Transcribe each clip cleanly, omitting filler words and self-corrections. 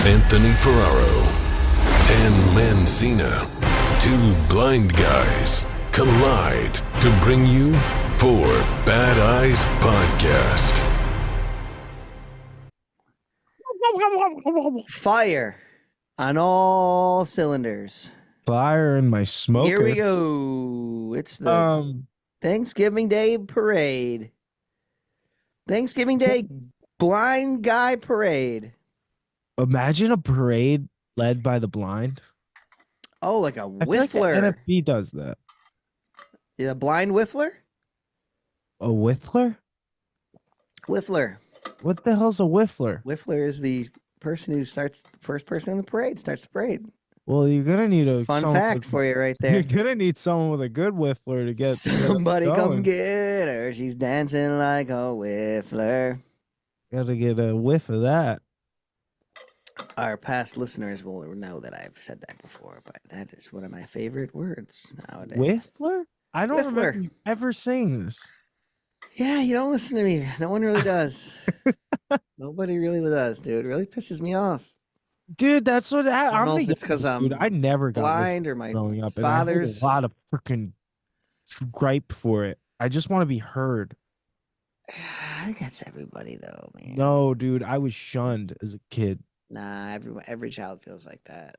Anthony Ferraro, Dan Mancina. Two blind guys collide to bring you Four Bad Eyes Podcast. Fire on all cylinders. Fire in my smoker. Here we go. It's the Thanksgiving Day parade. Thanksgiving Day blind guy parade. Imagine a parade led by the blind. Oh, like a I feel like the whiffler. NFB does that. Yeah, blind whiffler? A whiffler? Whiffler. What the hell's a whiffler? Whiffler is the person who starts, the first person in the parade, starts the parade. Well, you're gonna need a Fun fact for you right there. You're gonna need someone with a good whiffler to get Somebody going. come get her. She's dancing like a whiffler. Gotta get a whiff of that. Our past listeners will know that I've said that before, but that is one of my favorite words nowadays. Whiffler? I don't Whiffler. remember you ever saying this. Yeah, you don't listen to me. No one really does. Nobody really does, dude. It really pisses me off. Dude, that's what I don't I'm know if thinking. it's because I'm Dude, I never got blind or my growing up. father's. And I heard a lot of freaking gripe for it. I just want to be heard. I think that's everybody, though, man. No, dude, I was shunned as a kid. Nah, every child feels like that.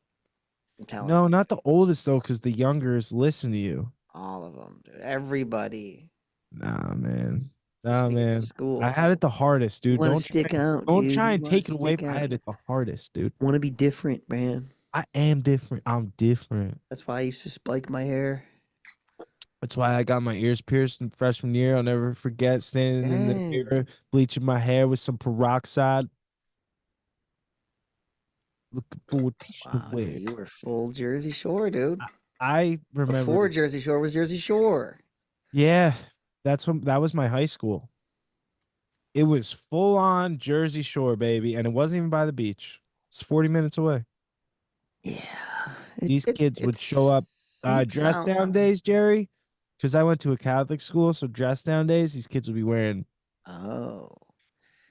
I'm telling No, you. not the oldest though, because the youngers listen to you. All of them, dude. Everybody. Nah, man. Just Nah, make it to man. school. I had it the hardest, dude. Want to Don't stick try, out. don't dude. try You and wanna take it away. stick But I out. had it the hardest, dude. Want to be different, man. I am different. I'm different. That's why I used to spike my hair. That's why I got my ears pierced in freshman year. I'll never forget standing in the Dang. mirror, bleaching my hair with some peroxide. Looking for a t-shirt to Wow, wear. dude, you were full Jersey Shore, dude. I remember. Before Jersey Shore was Jersey Shore. Yeah, that was my high school. It was full on Jersey Shore, baby, and it wasn't even by the beach. It's 40 minutes away. Yeah. These kids would show up dress down days, Jerry, because I went to a Catholic school, so dress down days, these kids would be wearing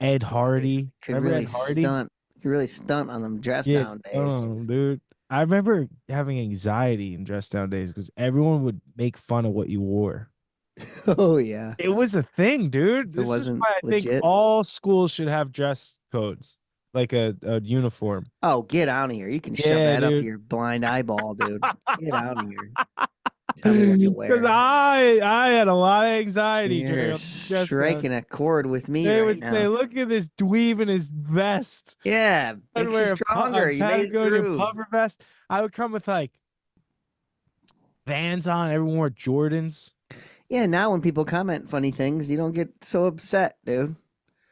Ed Hardy. Could Remember really Ed Hardy? stunt. Could really stunt on them dress down days. Oh, dude. I remember having anxiety in dress down days because everyone would make fun of what you wore. Oh yeah. It was a thing, dude. This is wasn't why I think legit. all schools should have dress codes, like a uniform. Oh, get out of here. You can shove Yeah, that up dude. your blind eyeball, dude. Get out of here. Tell me what to wear. Because I had a lot of anxiety during You're the dress down. striking a chord with me They right would now. say, "Look at this dweeb in his vest." Yeah, I'd makes wear you a stronger. You made it go to a through. puffer vest. I would come with like Vans on. Everyone wore Jordans. Yeah, now when people comment funny things, you don't get so upset, dude.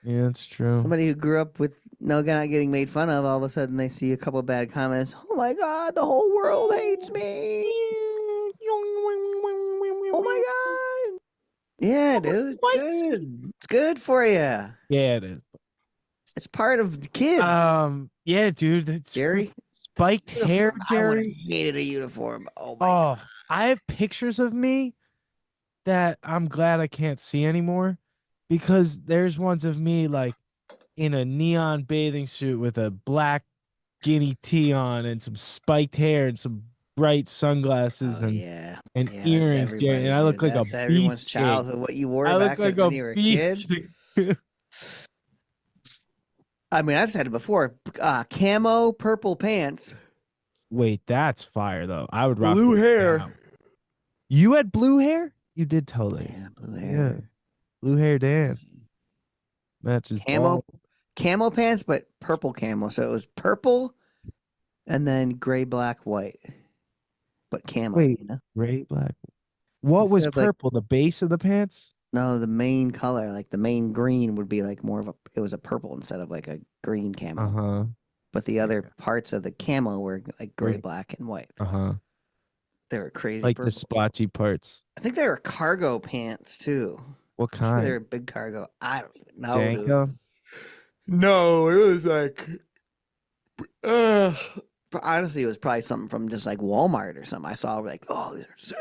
Yeah, that's true. Somebody who grew up with not getting made fun of, all of a sudden they see a couple of bad comments. Oh my God, the whole world hates me. Oh my God. Yeah, dude, it's good. It's good for you. Yeah, it is. It's part of the kids. Yeah, dude. That's Jerry, spiked hair, I would Jerry. have hated a uniform. Oh my God. Oh, I have pictures of me that I'm glad I can't see anymore because there's ones of me like in a neon bathing suit with a black guinea tee on and some spiked hair and some bright sunglasses Oh, and yeah. and Yeah, that's earrings, everybody, Jerry, and I look dude. like That's a everyone's beefcake. childhood. What you wore I back look like when a you were a kid. beefcake. I mean, I've said it before. Camo purple pants. Wait, that's fire though. I would rock Blue with hair. that. You had blue hair? You did totally. Yeah, blue hair. Blue hair Dan. Matches Camo pants, but purple camo. So it was purple and then gray, black, white. But camo, Wait. you know? Gray, black. What was Instead of, like- purple? The base of the pants? No, the main color, like the main green would be like more of it was a purple instead of like a green camo. Uh-huh. But the other parts of the camo were like gray, Green. black, and white. Uh-huh. They were crazy Like purple. the splotchy parts. I think they were cargo pants too. What I'm sure they kind? were big cargo. I don't even know. Dude. Janko? No, it was like, but honestly, it was probably something from just like Walmart or something. I saw like, oh, these are sick.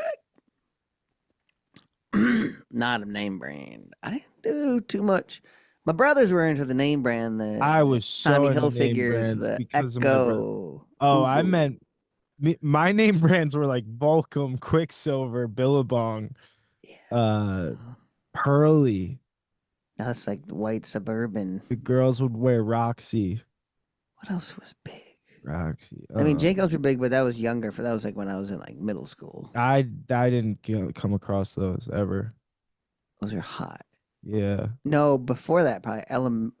Not a name brand. I didn't do too much My brothers were into the name brand, I the was so Tommy into name Hilfigers, brands the because of my brother. Echo. Oh, I Fubu. meant my name brands were like Volcom, Quicksilver, Billabong, uh, Pearly. Now it's like the white suburban. The girls would wear Roxy. What else was big? Roxy. I mean, Jacobs were big, but that was younger. That was like when I was in like middle school. I didn't come across those ever. Those are hot. Yeah. No, before that, probably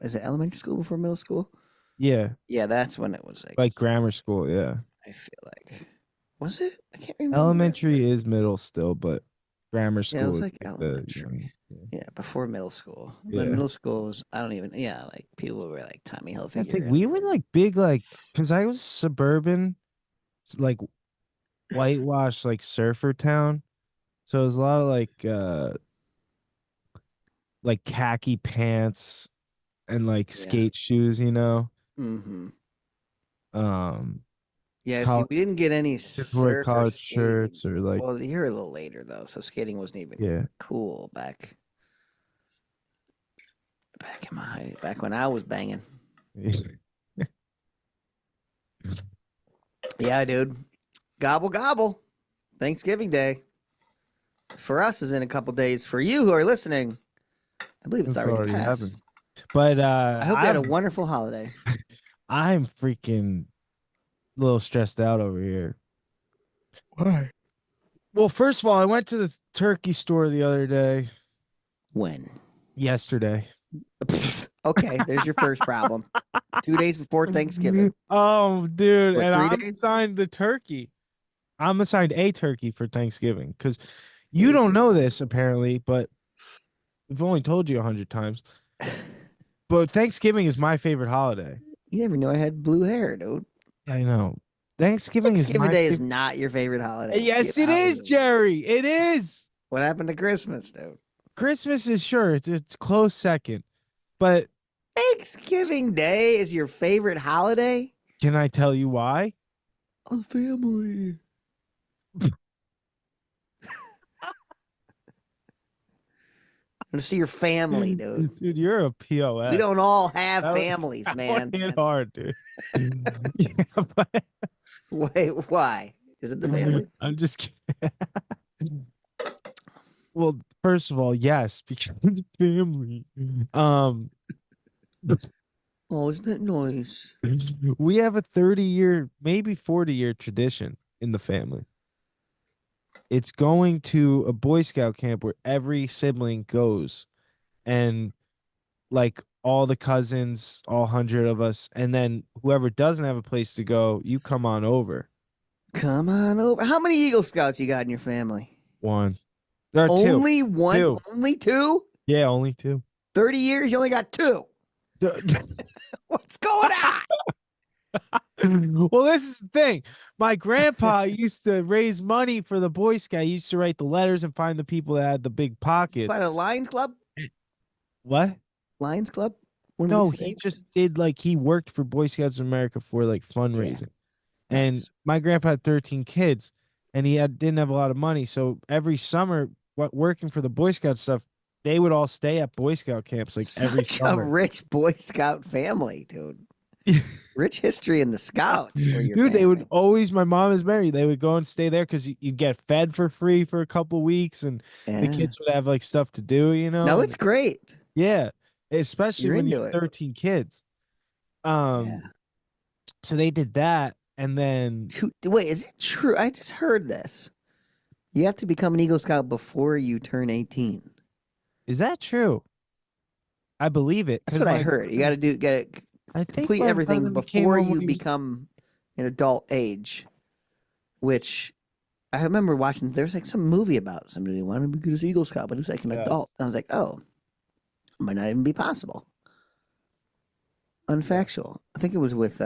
is it elementary school before middle school? Yeah. Yeah, that's when it was Like grammar school. Yeah. I feel like. Was it? I can't remember. Elementary is middle still, but grammar school Yeah, it was is like elementary. Yeah, before middle school. Yeah. But middle school was, I don't even, like people were like Tommy Hilfiger. I think we were like big, like, because I was suburban, like whitewashed, like surfer town. So it was a lot of like khaki pants and like skate shoes, you know. Mm-hmm. Yeah, see, we didn't get any wear surf collared skating. shirts or like. Well, you're a little later though, so skating wasn't even cool back in back when I was banging. Yeah, dude. Gobble gobble. Thanksgiving Day. For us is in a couple days. For you who are listening, I believe it's already passed. Happened. But I hope you had a wonderful holiday. I'm freaking a little stressed out over here. Why? Well, first of all, I went to the turkey store the other day. When? Yesterday. Okay, there's your first problem. 2 days before Thanksgiving. Oh, dude. What, and 3 I'm days? assigned the turkey. I'm assigned a turkey for Thanksgiving because you don't know this apparently, but we've only told you 100 times. But Thanksgiving is my favorite holiday. You never knew I had blue hair, dude. I know. Thanksgiving Day is not your favorite holiday. Yes, it is, Jerry. It is. What happened to Christmas, dude? Christmas is it's close second, but Thanksgiving Day is your favorite holiday? Can I tell you why? Oh, family. To see your family, dude. Dude, you're a POS. We don't all have families, man. It's hard, dude. Wait, why? Is it the family? I'm just kidding. Well, first of all, yes, because family. Oh, isn't that nice? We have a 30-year, maybe 40-year tradition in the family. It's going to a Boy Scout camp where every sibling goes, and like all the cousins, all 100 of us, and then whoever doesn't have a place to go, you come on over. Come on over. How many Eagle Scouts you got in your family? One. There are only two. One? Two. Only two? Yeah, only two. 30 years, you only got two. What's going on? Well, this is the thing. My grandpa used to raise money for the Boy Scout. He used to write the letters and find the people that had the big pockets. By the Lions Club? What? Lions Club? No, he just did he worked for Boy Scouts of America for fundraising. Yeah. And my grandpa had 13 kids and he didn't have a lot of money. So every summer, working for the Boy Scout stuff, they would all stay at Boy Scout camps every summer. A rich Boy Scout family, dude. Rich history in the Scouts. Dude, they would always, my mom is married. They would go and stay there because you get fed for free for a couple weeks and the kids would have stuff to do, you know? No, it's great. Yeah. Especially when you have 13 kids. So they did that. And then wait, is it true? I just heard this. You have to become an Eagle Scout before you turn 18. Is that true? I believe it. That's what I heard. You got to complete everything before you become an adult age. Which I remember watching. There's some movie about somebody who wanted to be an Eagle Scout, but he was an adult. And I was like, oh, it might not even be possible. Unfactual. I think it was with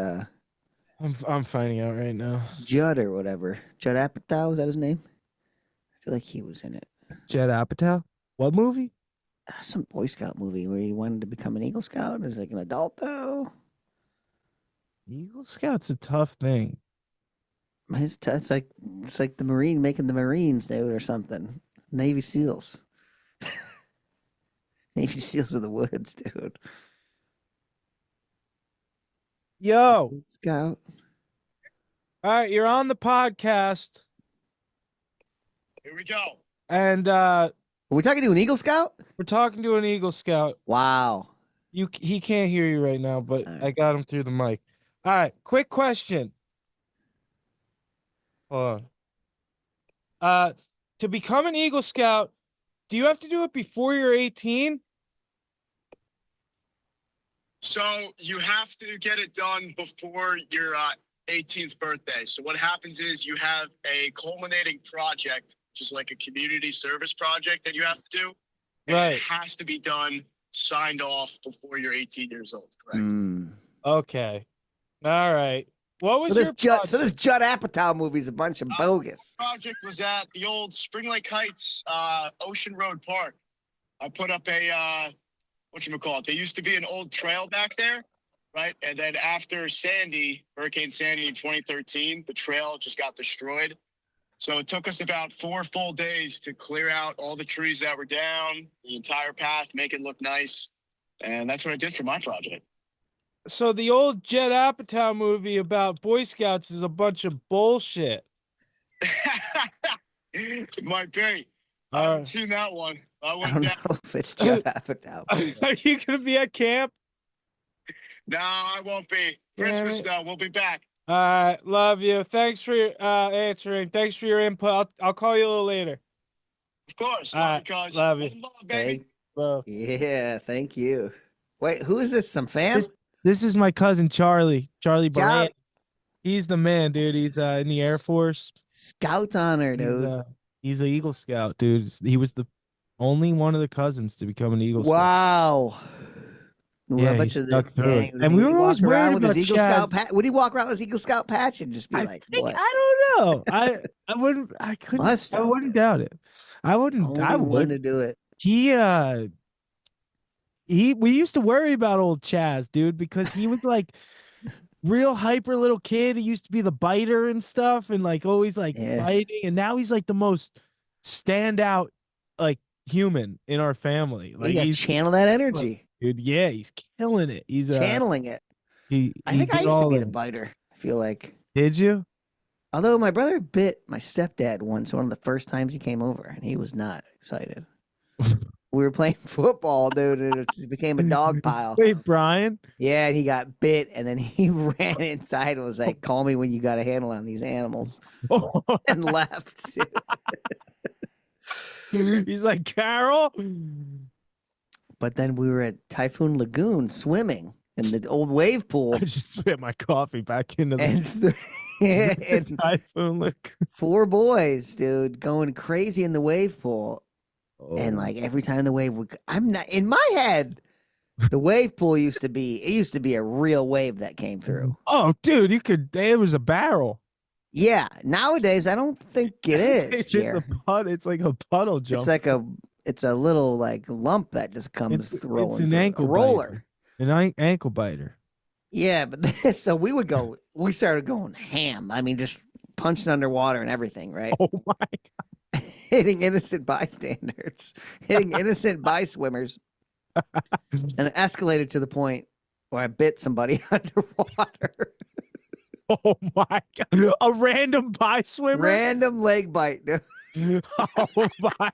I'm finding out right now. Judd or whatever. Judd Apatow, is that his name? I feel like he was in it. Judd Apatow? What movie? Some Boy Scout movie where he wanted to become an Eagle Scout as an adult, though. Eagle Scout's a tough thing. It's like the Marine making the Marines, dude, or something. Navy SEALs. Navy SEALs of the woods, dude. Yo. Scout. All right, you're on the podcast. Here we go. And Are we talking to an Eagle Scout? we're talking to an Eagle Scout. Wow. He can't hear you right now, but right. I got him through the mic. All right, quick question. Hold on. To become an Eagle Scout, do you have to do it before you're 18? So you have to get it done before your 18th birthday. So what happens is you have a culminating project, just like a community service project that you have to do. And Right. It has to be done, signed off before you're 18 years old, correct? Okay. All right. What was So your this Judd Apatow movie's a bunch of bogus. Project was at the old Spring Lake Heights Ocean Road Park. I put up a whatchamacallit. There used to be an old trail back there, right? And then after Hurricane Sandy in 2013, the trail just got destroyed. So it took us about 4 full days to clear out all the trees that were down, the entire path, make it look nice. And that's what I did for my project. So the old Judd Apatow movie about Boy Scouts is a bunch of bullshit. It might be. I haven't seen that one. I don't know if it's Judd Apatow. Are you going to be at camp? No, I won't be. Christmas, though. We'll be back. All right. Love you. Thanks for your answering. Thanks for your input. I'll call you a little later. Of course. All right. Guys. Love you. Love, baby. Bro. Yeah, thank you. Wait, who is this? Some fam? This is my cousin Charlie Bryant. He's the man, dude. He's in the Air Force. Scout honor, dude. He's an Eagle Scout, dude. He was the only one of the cousins to become an Eagle Scout. Wow. Yeah, and we were always around with his Eagle Scout patch. Would he walk around with his Eagle Scout patch and just be like, "What?" I don't know. I wouldn't doubt it. I wouldn't to do it. We used to worry about old Chaz, dude, because he was like real hyper little kid. He used to be the biter and stuff and like always like fighting. And now he's like the most standout like human in our family. Like he's channel that energy. Dude, yeah, he's killing it. He's channeling it. I think I used to be the biter. I feel like. Did you? Although my brother bit my stepdad once, one of the first times he came over, and he was not excited. We were playing football, dude, and it became a dog pile. Wait, Brian? Yeah, and he got bit, and then he ran inside and was like, "Call me when you got a handle on these animals," and left. He's like, "Carol." But then we were at Typhoon Lagoon swimming in the old wave pool. I just spit my coffee back into the and Typhoon Lagoon. 4 boys, dude, going crazy in the wave pool. And like every time the wave would, I'm not in my head. The wave pool used to be a real wave that came through. Oh, dude, it was a barrel. Yeah, nowadays I don't think it is. It's like a puddle jump. It's a little like lump that just comes rolling. It's an ankle roller, an ankle biter. Yeah, but so we started going ham. I mean, just punching underwater and everything, right? Oh my God. Hitting innocent bystanders, hitting innocent swimmers, and it escalated to the point where I bit somebody underwater. Oh my God! A random swimmer, random leg bite, dude. Oh my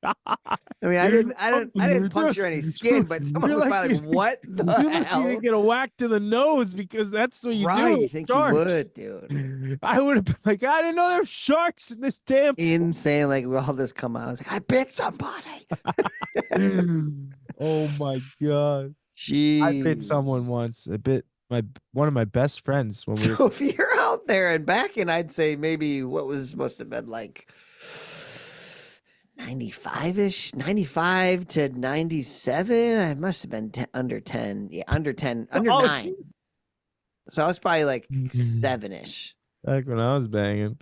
God! I mean, I didn't puncture any skin, but someone was probably like, "What the hell?" You didn't get a whack to the nose because that's what you do. Right? You think you would, dude? I would have been like, I didn't know there were sharks in this damn. Insane! Like all this come out, I was like, I bit somebody. Oh my God! Jeez. I bit someone once. I bit one of my best friends when we were. So if you're out there and back in, I'd say maybe what was must have been like 95-ish, 95 to 97. I must have been under 10. Yeah, under 10, under 9. So I was probably like 7-ish. Back when I was banging.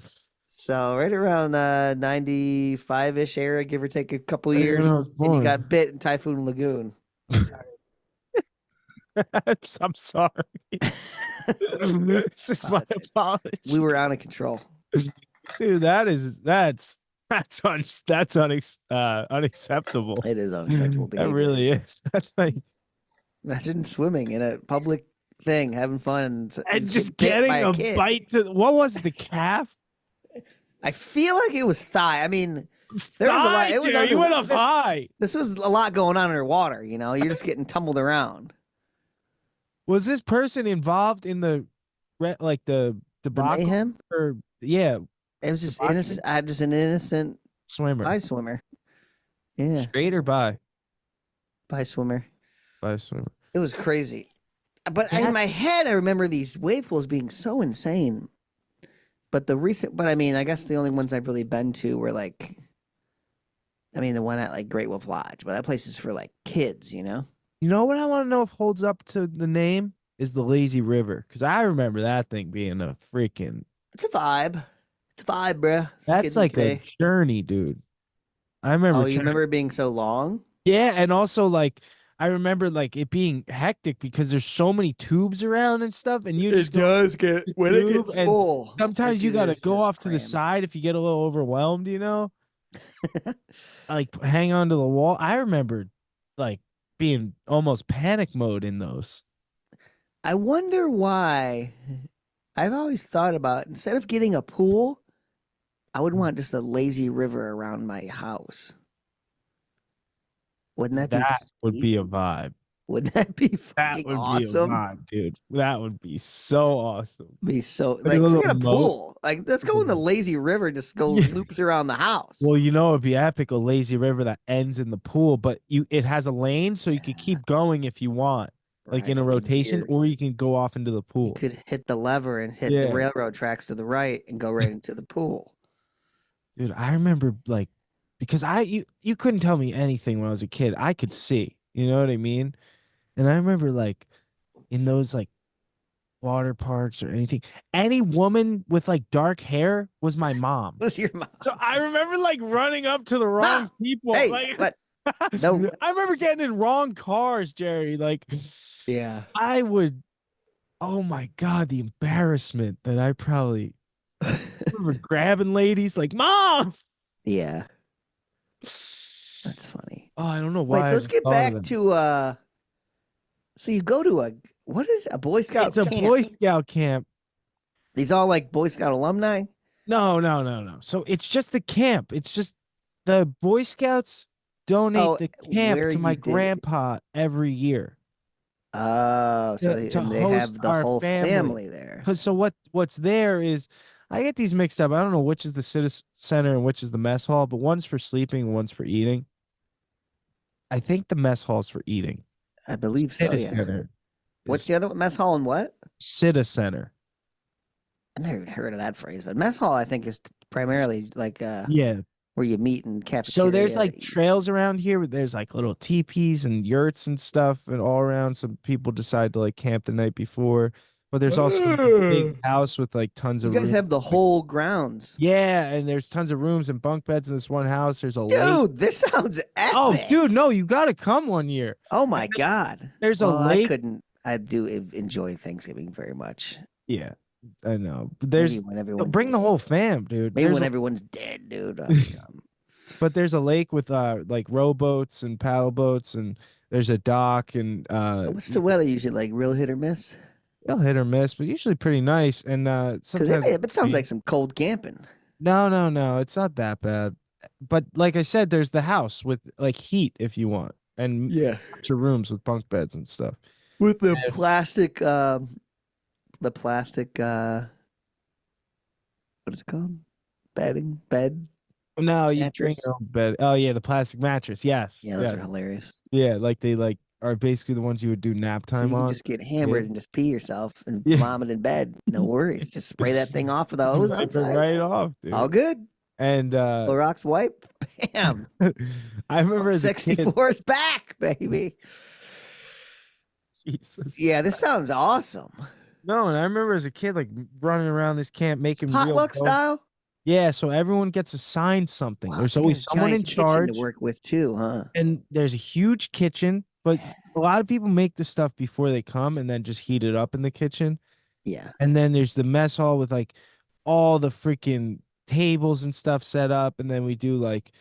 So right around 95-ish era, give or take a couple years, and you got bit in Typhoon Lagoon. Sorry. I'm sorry. This is my apology. We were out of control. Dude, that's Unacceptable. It is unacceptable behavior. That really is. That's like imagine swimming in a public thing, having fun, and just getting a bite to what was it, the calf? I feel like it was thigh. I mean, there was a lot. It was you went up high. This was a lot going on underwater. You know, you're just getting tumbled around. Was this person involved in the debacle? Mayhem? Or yeah, it was just innocent. Just an innocent swimmer. By swimmer. Yeah. Straight or by? By swimmer. By swimmer. It was crazy. But in my head, I remember these wave pools being so insane. But I mean, I guess the only ones I've really been to were like, I mean, the one at like Great Wolf Lodge, but that place is for like kids, you know? You know what I want to know if holds up to the name is the Lazy River. Because I remember that thing being a freaking. It's a vibe. It's a vibe, bruh. That's like a journey, dude. I remember. Oh, you remember it being so long? Yeah, and also like I remember like it being hectic because there's so many tubes around and stuff, and you just when it gets full. Sometimes you gotta go off to the side if you get a little overwhelmed, you know. Like hang on to the wall. I remember like being almost panic mode in those. I wonder why. I've always thought about instead of getting a pool, I would want just a lazy river around my house. Wouldn't that be sweet? Would be a vibe. Wouldn't that be that would awesome? Be a vibe, dude. That would be so awesome. Be so like forget a pool. Like let's go in the lazy river, just go loops around the house. Well, you know it'd be epic, a lazy river that ends in the pool, but it has a lane so you could keep going if you want. Like in a rotation, or you can go off into the pool. You could hit the lever and hit the railroad tracks to the right and go right into the pool. Dude, I remember like because you couldn't tell me anything when I was a kid. I could see, you know what I mean? And I remember like in those like water parks or anything, any woman with like dark hair was my mom. Was your mom? So I remember like running up to the wrong people. Hey, like, but no. I remember getting in wrong cars, Jerry. Like, yeah, I would. Oh my God, the embarrassment that I probably remember grabbing ladies like, Mom. Yeah, that's funny. Oh, I don't know why. Wait, so let's get back to so you go to what is a Boy Scout camp? It's a Boy Scout camp. These all like Boy Scout alumni? No. So it's just the camp. It's just the Boy Scouts donate the camp to my grandpa every year. Oh, so they have the whole family there. Because so what's there is I get these mixed up. I don't know which is the citizen center and which is the mess hall, but one's for sleeping and one's for eating. I think the mess hall's for eating. I believe so. Yeah. What's the other one? Mess hall and what? Cita Center. I never heard of that phrase, but mess hall I think is primarily like where you meet in cafeteria. So there's like trails around here where there's like little teepees and yurts and stuff and all around. Some people decide to like camp the night before. But there's also a big house with like tons of rooms. You guys have the whole grounds. Yeah, and there's tons of rooms and bunk beds in this one house. There's a lake. Dude, this sounds epic. Oh, dude, no, you got to come one year. Oh my God. There's a lake. I do enjoy Thanksgiving very much. Yeah, I know. But there's bring the whole fam, dude. Maybe when everyone's dead, dude. But there's a lake with like rowboats and paddle boats, and there's a dock and what's the weather usually like? Real hit or miss? They'll hit or miss, but usually pretty nice. And sometimes it sounds like some cold camping. No, it's not that bad. But like I said, there's the house with like heat if you want, and bunch of rooms with bunk beds and stuff. With the plastic, what is it called? Bed. No, you bring your own bed. Oh yeah, the plastic mattress. Yes. Yeah, those are hilarious. Yeah, like they are basically the ones you would do nap time on. Just get hammered and just pee yourself and vomit in bed. No worries. Just spray that thing off with a hose outside. Right off, dude. All good. And Clorox wipe. Bam. I remember as 64 is back, baby. Jesus. Yeah, this sounds awesome. No, and I remember as a kid like running around this camp making potluck style. Yeah, so everyone gets assigned something. Wow, there's always someone in charge to work with too, huh? And there's a huge kitchen, but a lot of people make the stuff before they come and then just heat it up in the kitchen. Yeah. And then there's the mess hall with like all the freaking tables and stuff set up, and then we do like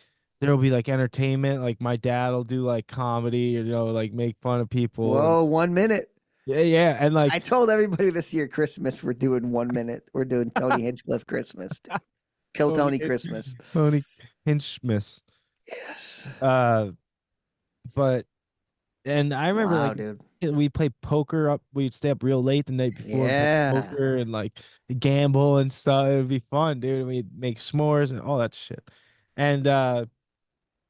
there'll be like entertainment. Like my dad will do like comedy, like make fun of people. Whoa, 1 minute. Yeah, and like I told everybody this year Christmas we're doing 1 minute. We're doing Tony Hinchcliffe Christmas. Kill Tony Christmas. Tony Hinchmas. Yes. But and I remember Wow, like dude. we play poker up. We'd stay up real late the night before and play poker and like gamble and stuff. It would be fun, dude. And we'd make s'mores and all that shit. And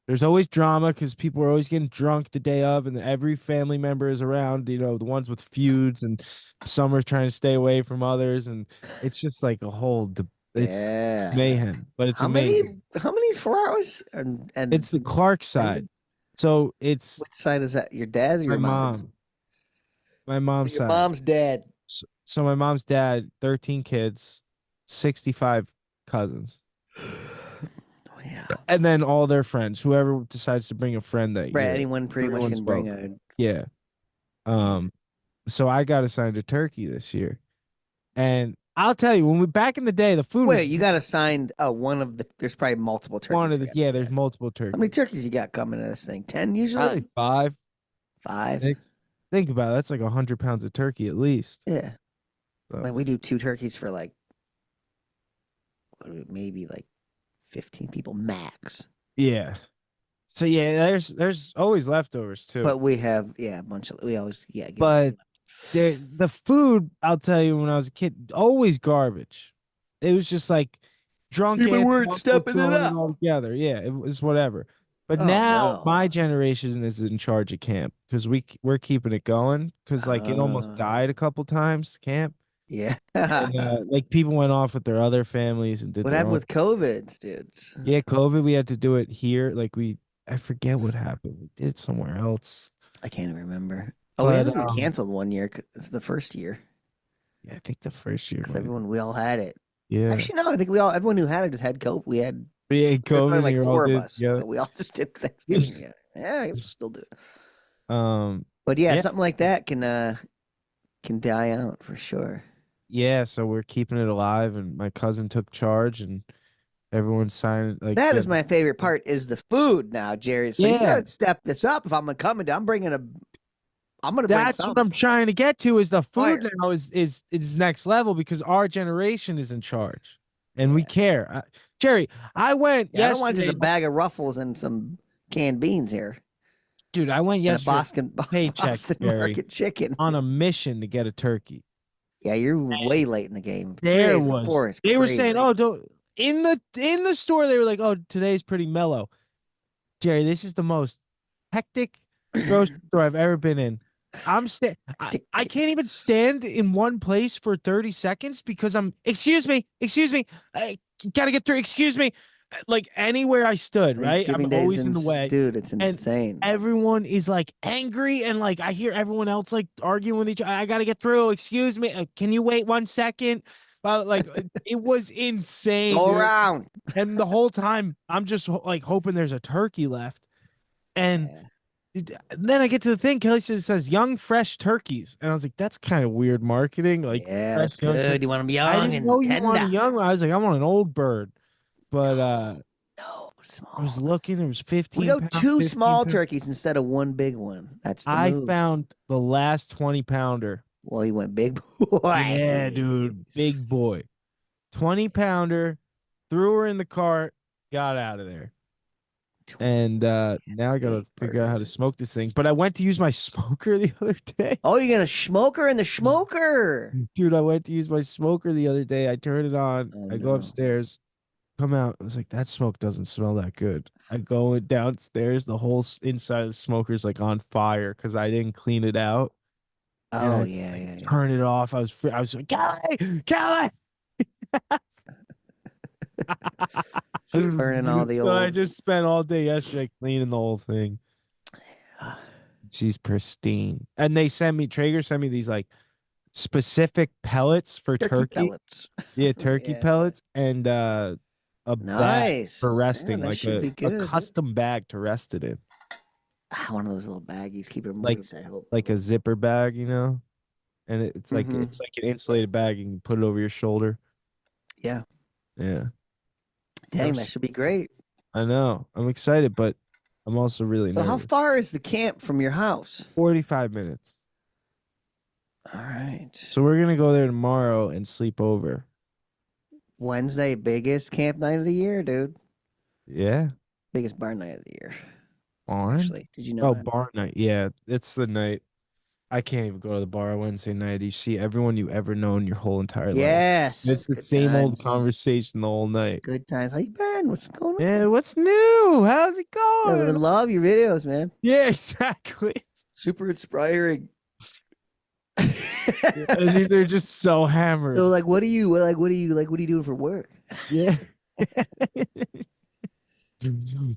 there's always drama because people are always getting drunk the day of, and every family member is around. The ones with feuds, and some are trying to stay away from others, and it's just like a whole. It's mayhem, but it's amazing. How many Ferraros? And it's the Clark side. So it's which side is that? Your dad's or your mom's? My mom's your side. Mom's dad. So my mom's dad, 13 kids, 65 cousins. Oh yeah. And then all their friends, whoever decides to bring a friend that year. Anyone pretty much can bring a. Yeah. So I got assigned a turkey this year. And I'll tell you, when we back in the day, the food was. Wait, you got assigned one of the. There's probably multiple turkeys. One of the, yeah, there's multiple turkeys. How many turkeys you got coming to this thing? 10 usually? Probably 5. 5? 6. Think about it. That's like 100 pounds of turkey at least. Yeah. So. I mean, we do 2 turkeys for like maybe like 15 people max. Yeah. So yeah, there's always leftovers too. But we have a bunch of we always But the food, I'll tell you, when I was a kid, always garbage. It was just like drunk. People weren't stepping it up all together. Yeah, it was whatever. But now my generation is in charge of camp because we're keeping it going because like it almost died a couple times camp. Yeah. And, like people went off with their other families and did. What happened with COVID, dudes? Yeah, COVID. We had to do it here. Like I forget what happened. We did it somewhere else. I can't even remember. Oh, we had to get canceled one year, the first year. Yeah, I think the first year. Because we all had it. Yeah. Actually, no, I think everyone who had it just had COVID. We had COVID. Like 4 of us. Yeah. But we all just did Thanksgiving together. Yeah, I guess we'll still do it. But yeah, something like that can die out for sure. Yeah, so we're keeping it alive, and my cousin took charge, and everyone's signing. Like that is my favorite part is the food now, Jerry. So you gotta step this up. If I'm coming, I'm bringing That's what I'm trying to get to. Is the food now is next level because our generation is in charge, and we care. Jerry, I went. I don't want just a bag of Ruffles and some canned beans here, dude. I went yesterday. Boston Market chicken on a mission to get a turkey. Yeah, you're way late in the game. They were saying, "Oh, don't." In the store, they were like, "Oh, today's pretty mellow." Jerry, this is the most hectic grocery store I've ever been in. I can't even stand in one place for 30 seconds because excuse me, I gotta get through. Excuse me, like anywhere I stood, right? I'm always in the way, dude. It's insane. And everyone is like angry, and like I hear everyone else like arguing with each other. I gotta get through. Excuse me, can you wait 1 second? Like it was insane. Go around, and the whole time I'm just like hoping there's a turkey left, and. Then I get to the thing. Kelly says young, fresh turkeys, and I was like, "That's kind of weird marketing." Like, yeah, that's good. You want them young and tender. You want a young. I was like, I want an old bird, but no, small. I was looking. There was 15. We go 2 small turkeys instead of 1 big one. That's the move. I found the last 20-pounder. Well, he went big boy. Yeah, dude, big boy, 20-pounder. Threw her in the cart, got out of there. And now I gotta figure out how to smoke this thing. But I went to use my smoker the other day. Oh, you're gonna smoker in the smoker, dude! I went to use my smoker the other day. I turn it on. I go upstairs, come out. I was like, that smoke doesn't smell that good. I go downstairs. The whole inside of the smoker's like on fire because I didn't clean it out. Oh yeah. Turn it off. I was like, Kelly. Burning all the old. I just spent all day yesterday cleaning the whole thing. She's pristine. And Traeger sent me these like specific pellets for turkey. Pellets. Yeah, turkey pellets and a bag for resting, like a custom bag to rest it in. One of those little baggies, keep it moist, I hope. Like a zipper bag, And it's like an insulated bag. You can put it over your shoulder. Yeah. Yeah. Dang, that should be great. I know. I'm excited, but I'm also really So nervous. how far is the camp from your house? 45 minutes. All right. So we're going to go there tomorrow and sleep over. Wednesday, biggest camp night of the year, dude. Yeah. Biggest bar night of the year. Barn? Actually, did you know that? Bar night. Yeah, it's the night. I can't even go to the bar Wednesday night. You see everyone you ever known your whole entire life. Yes. It's the same old conversation the whole night. Good times. How you been? What's going on? Yeah, what's new? How's it I going? love your videos, man. Yeah, exactly. Super inspiring. They're just so hammered. So, what are you doing for work? Yeah.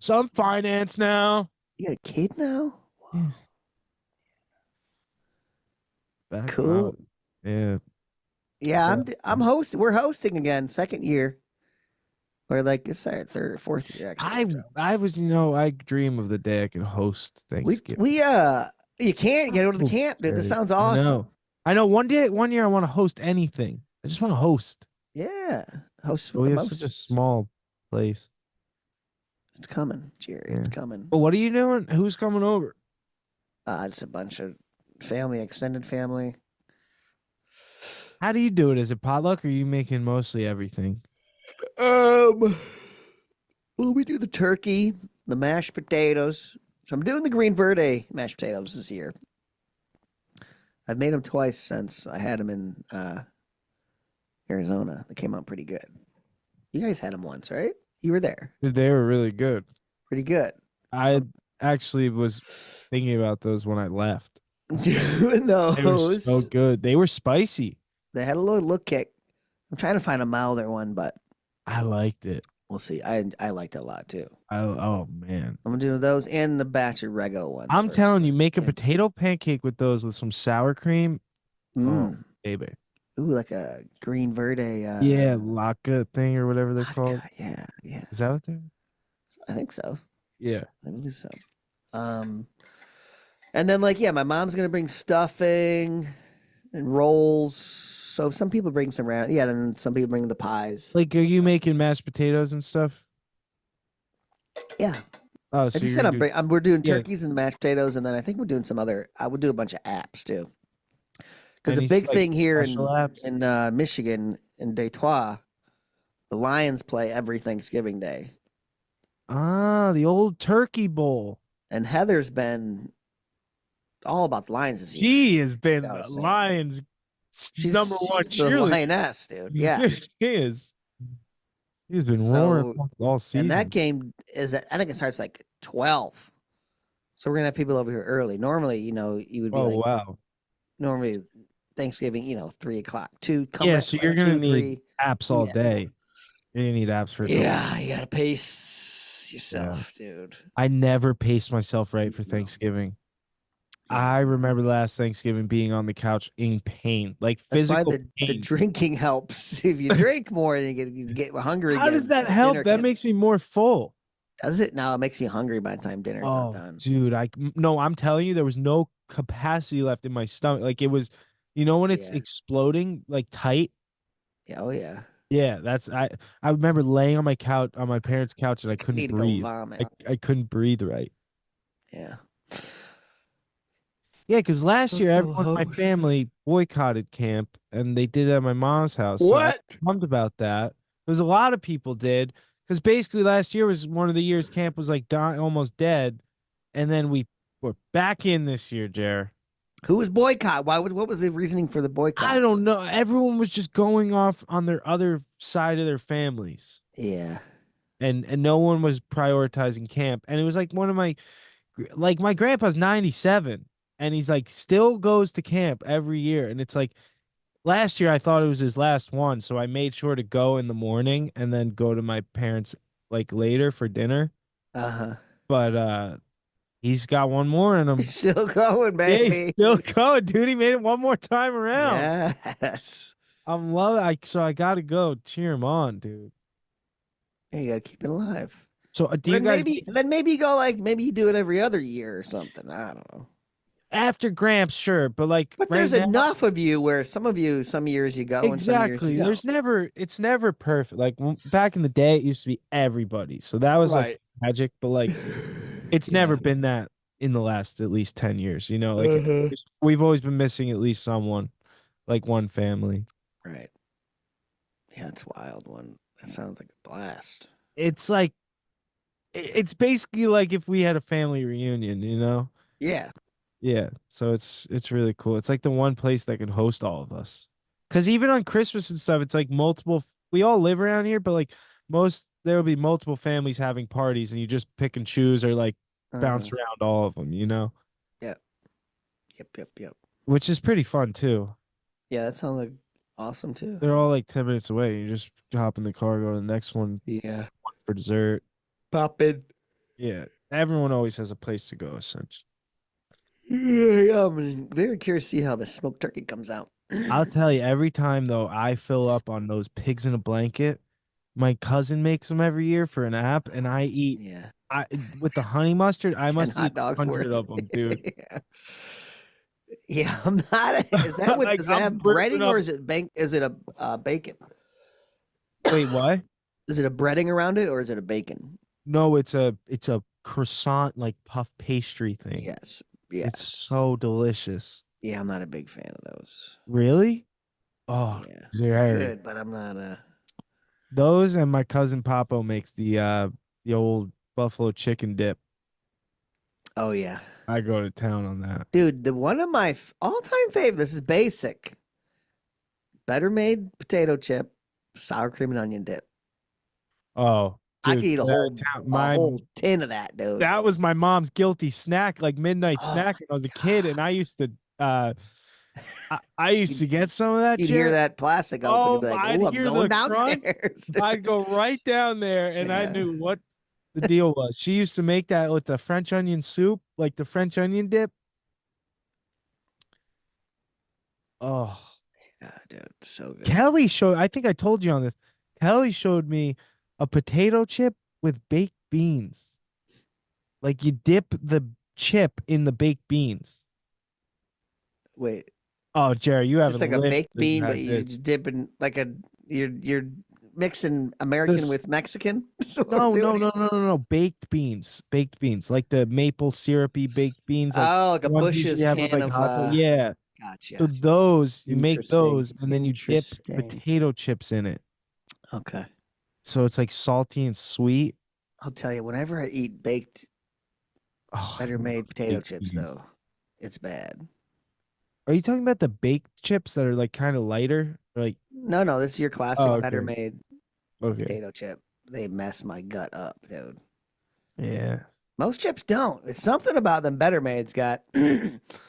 Some finance now. You got a kid now? Yeah. Cool. Yeah. Yeah, I'm hosting. We're hosting again, second year. Or it's our third or fourth year, actually. I was, I dream of the day I could host Thanksgiving. You can't get out of the camp, dude. This sounds awesome. I know. One year I want to host anything. I just want to host. Yeah. Host we have such a small place. It's coming, Jerry. Yeah. It's coming. Well, what are you doing? Who's coming over? Just a bunch of family, extended family. How do you do it? Is it potluck or are you making mostly everything? Well, we do the turkey, the mashed potatoes. So I'm doing the green verde mashed potatoes this year. I've made them twice since I had them in Arizona. They came out pretty good. You guys had them once, right? You were there. They were really good. Pretty good. I actually was thinking about those when I left. Doing those. They were so good. They were spicy. They had a little kick. I'm trying to find a milder one, but I liked it. We'll see. I liked it a lot too. Oh man. I'm gonna do those and the batch of Rego ones. I'm telling you, make a potato pancake with those with some sour cream. Oh, baby. Ooh, like a green verde. Yeah, latke thing or whatever they're called. Yeah. Is that what they're? I think so. Yeah, I believe so. And then my mom's gonna bring stuffing and rolls. So some people bring some random. Yeah, then some people bring the pies. Are you making mashed potatoes and stuff? Yeah. Oh, so we're doing turkeys and mashed potatoes, and then I think we're doing some other. I would do a bunch of apps too. Because the big thing here in Michigan, in Detroit, the Lions play every Thanksgiving Day. Ah, the old Turkey Bowl. And Heather's been all about the Lions this year. She has been the Lions' number one cheerleader. The Lioness, dude. Yeah, she is. He's been roaring all season. And that game I think it starts 12. So we're gonna have people over here early. Normally, you would be wow. Normally Thanksgiving, 3:00. So you're gonna need apps all day. You're gonna need apps for you gotta pace yourself, dude. I never paced myself right for Thanksgiving. I remember last Thanksgiving being on the couch in pain, physical pain. The drinking helps. If you drink more and you get hungry. How does that help? That makes me more full. Does it? No, it makes me hungry by the time dinner's not done. Dude, I'm telling you, there was no capacity left in my stomach. It was, when it's exploding, tight. Yeah, oh yeah. Yeah, I remember laying on my couch, on my parents' couch, and I couldn't breathe. I couldn't breathe right. Yeah. Yeah, because last year everyone in my family boycotted camp, and they did it at my mom's house. What? So I bummed about that. There's a lot of people did, because basically last year was one of the years camp was almost dead, and then we were back in this year, Jer. Who was boycott? What was the reasoning for the boycott? I don't know. Everyone was just going off on their other side of their families. Yeah. And no one was prioritizing camp. And it was one of my grandpa's 97. And he's still goes to camp every year. And it's last year I thought it was his last one. So I made sure to go in the morning and then go to my parents later for dinner. Uh-huh. But he's got one more in him. He's still going, baby. Yeah, he's still going, dude. He made it one more time around. Yes. I'm loving it. So I got to go cheer him on, dude. Yeah, you got to keep it alive. So do you guys... Maybe you go maybe you do it every other year or something. I don't know. After Gramps, sure, but like, But there's enough of you where some years you go and some years you don't. It's never perfect. Like back in the day, it used to be everybody, so that was like magic. But like, it's never been that in the last at least 10 years. You know, like we've always been missing at least someone, like one family. Right. Yeah, it's wild one. That sounds like a blast. It's like, it's basically like if we had a family reunion, you know? Yeah. Yeah. So it's really cool. It's like the one place that can host all of us. Because even on Christmas and stuff, it's like multiple. We all live around here, but like there will be multiple families having parties, and you just pick and choose or like bounce around all of them, you know? Yep. Which is pretty fun too. Yeah, that sounds like awesome too. They're all like 10 minutes away. You just hop in the car, go to the next one. Yeah. For dessert. Pop in. Yeah. Everyone always has a place to go, essentially. Yeah, I'm very curious to see how the smoked turkey comes out. I'll tell you, every time though I fill up on those pigs in a blanket, my cousin makes them every year for an app, and I eat. Yeah. With the honey mustard, I must eat 100 of them, dude. Yeah, I'm not. Is that what? Like, does that have breading or is it Is it a bacon? Wait, what? Is it a breading around it or is it a bacon? No, it's a croissant like puff pastry thing. Yes. It's so delicious. Yeah, I'm not a big fan of those. Really? Oh, yeah. Good, but I'm not Those, and my cousin Papo makes the old buffalo chicken dip. Oh yeah. I go to town on that. Dude, one of my all-time favorite, this is basic. Better made potato chip, sour cream and onion dip. Oh, dude, I could eat a whole tin of that, dude. That was my mom's guilty snack, like midnight snack when I was a kid, and I used to I used to get some of that. You'd hear that plastic open and be like, "Oh, I'm going downstairs." I'd go right down there, and I knew what the deal was. She used to make that with the French onion soup, like the French onion dip. Oh, yeah, dude, so good. Kelly showed. I think I told you on this. Kelly showed me a potato chip with baked beans. Like you dip the chip in the baked beans. Wait. Oh, Jerry, you have it's like a baked bean, but you're dipping like you're mixing American with Mexican. No. Baked beans, like the maple syrupy baked beans. Like a Bush's can of yeah. Gotcha. So those you make those, and then you dip potato chips in it. Okay. So it's like salty and sweet. I'll tell you, whenever I eat baked, better made potato chips, though, it's bad. Are you talking about the baked chips that are like kind of lighter? Like no, this is your classic better made potato chip. They mess my gut up, dude. Yeah. Most chips don't. It's something about them better made's got.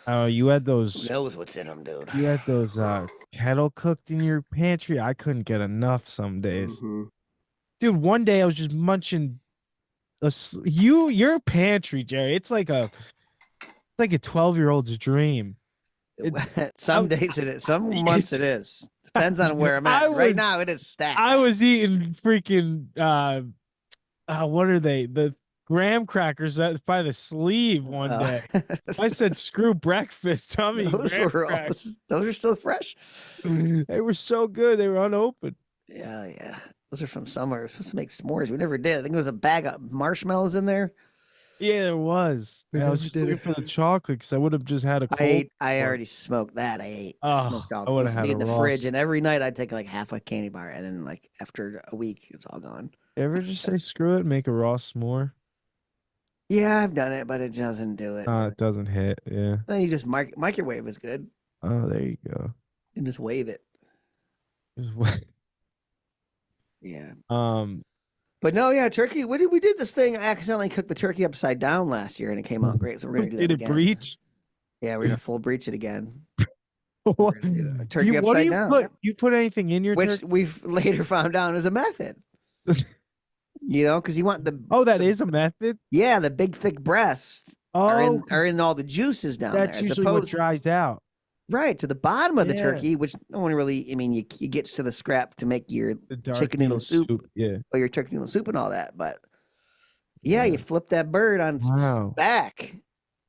Oh, you had those. Who knows what's in them, dude? You had those kettle cooked in your pantry. I couldn't get enough some days. Mm-hmm. Dude, one day I was just munching your pantry, Jerry. It's like a 12-year-old's dream. Some days it is. Some months it is. Depends on where I'm at. Right now it is stacked. I was eating freaking what are they? The graham crackers by the sleeve one day. I said, "Screw breakfast." Those are still fresh. They were so good. They were unopened. Yeah. Those are from summer. We're supposed to make s'mores. We never did. I think there was a bag of marshmallows in there. Yeah, there was. I was just looking for the chocolate because I would have just had a cold. I already smoked that. I smoked all those in the fridge, and every night I'd take like half a candy bar, and then like after a week, it's all gone. You ever just say screw it and make a raw s'more? Yeah, I've done it, but it doesn't do it. It doesn't hit. Yeah. Then you just microwave is good. Oh, there you go. You can just wave it. Just wave. Yeah. But no, yeah, turkey. We did this thing. I accidentally cooked the turkey upside down last year, and it came out great. So we're gonna do that again. Did it breach? Yeah, we're gonna full breach it again. Turkey upside down. You put anything in your turkey? We've later found out is a method. You know, because you want the that is a method. Yeah, the big thick breasts are in all the juices down there. That's usually what dries out. Right, to the bottom of the turkey, which no one really, I mean, you get to the scrap to make your chicken noodle soup, or your turkey noodle soup and all that. But you flip that bird on its back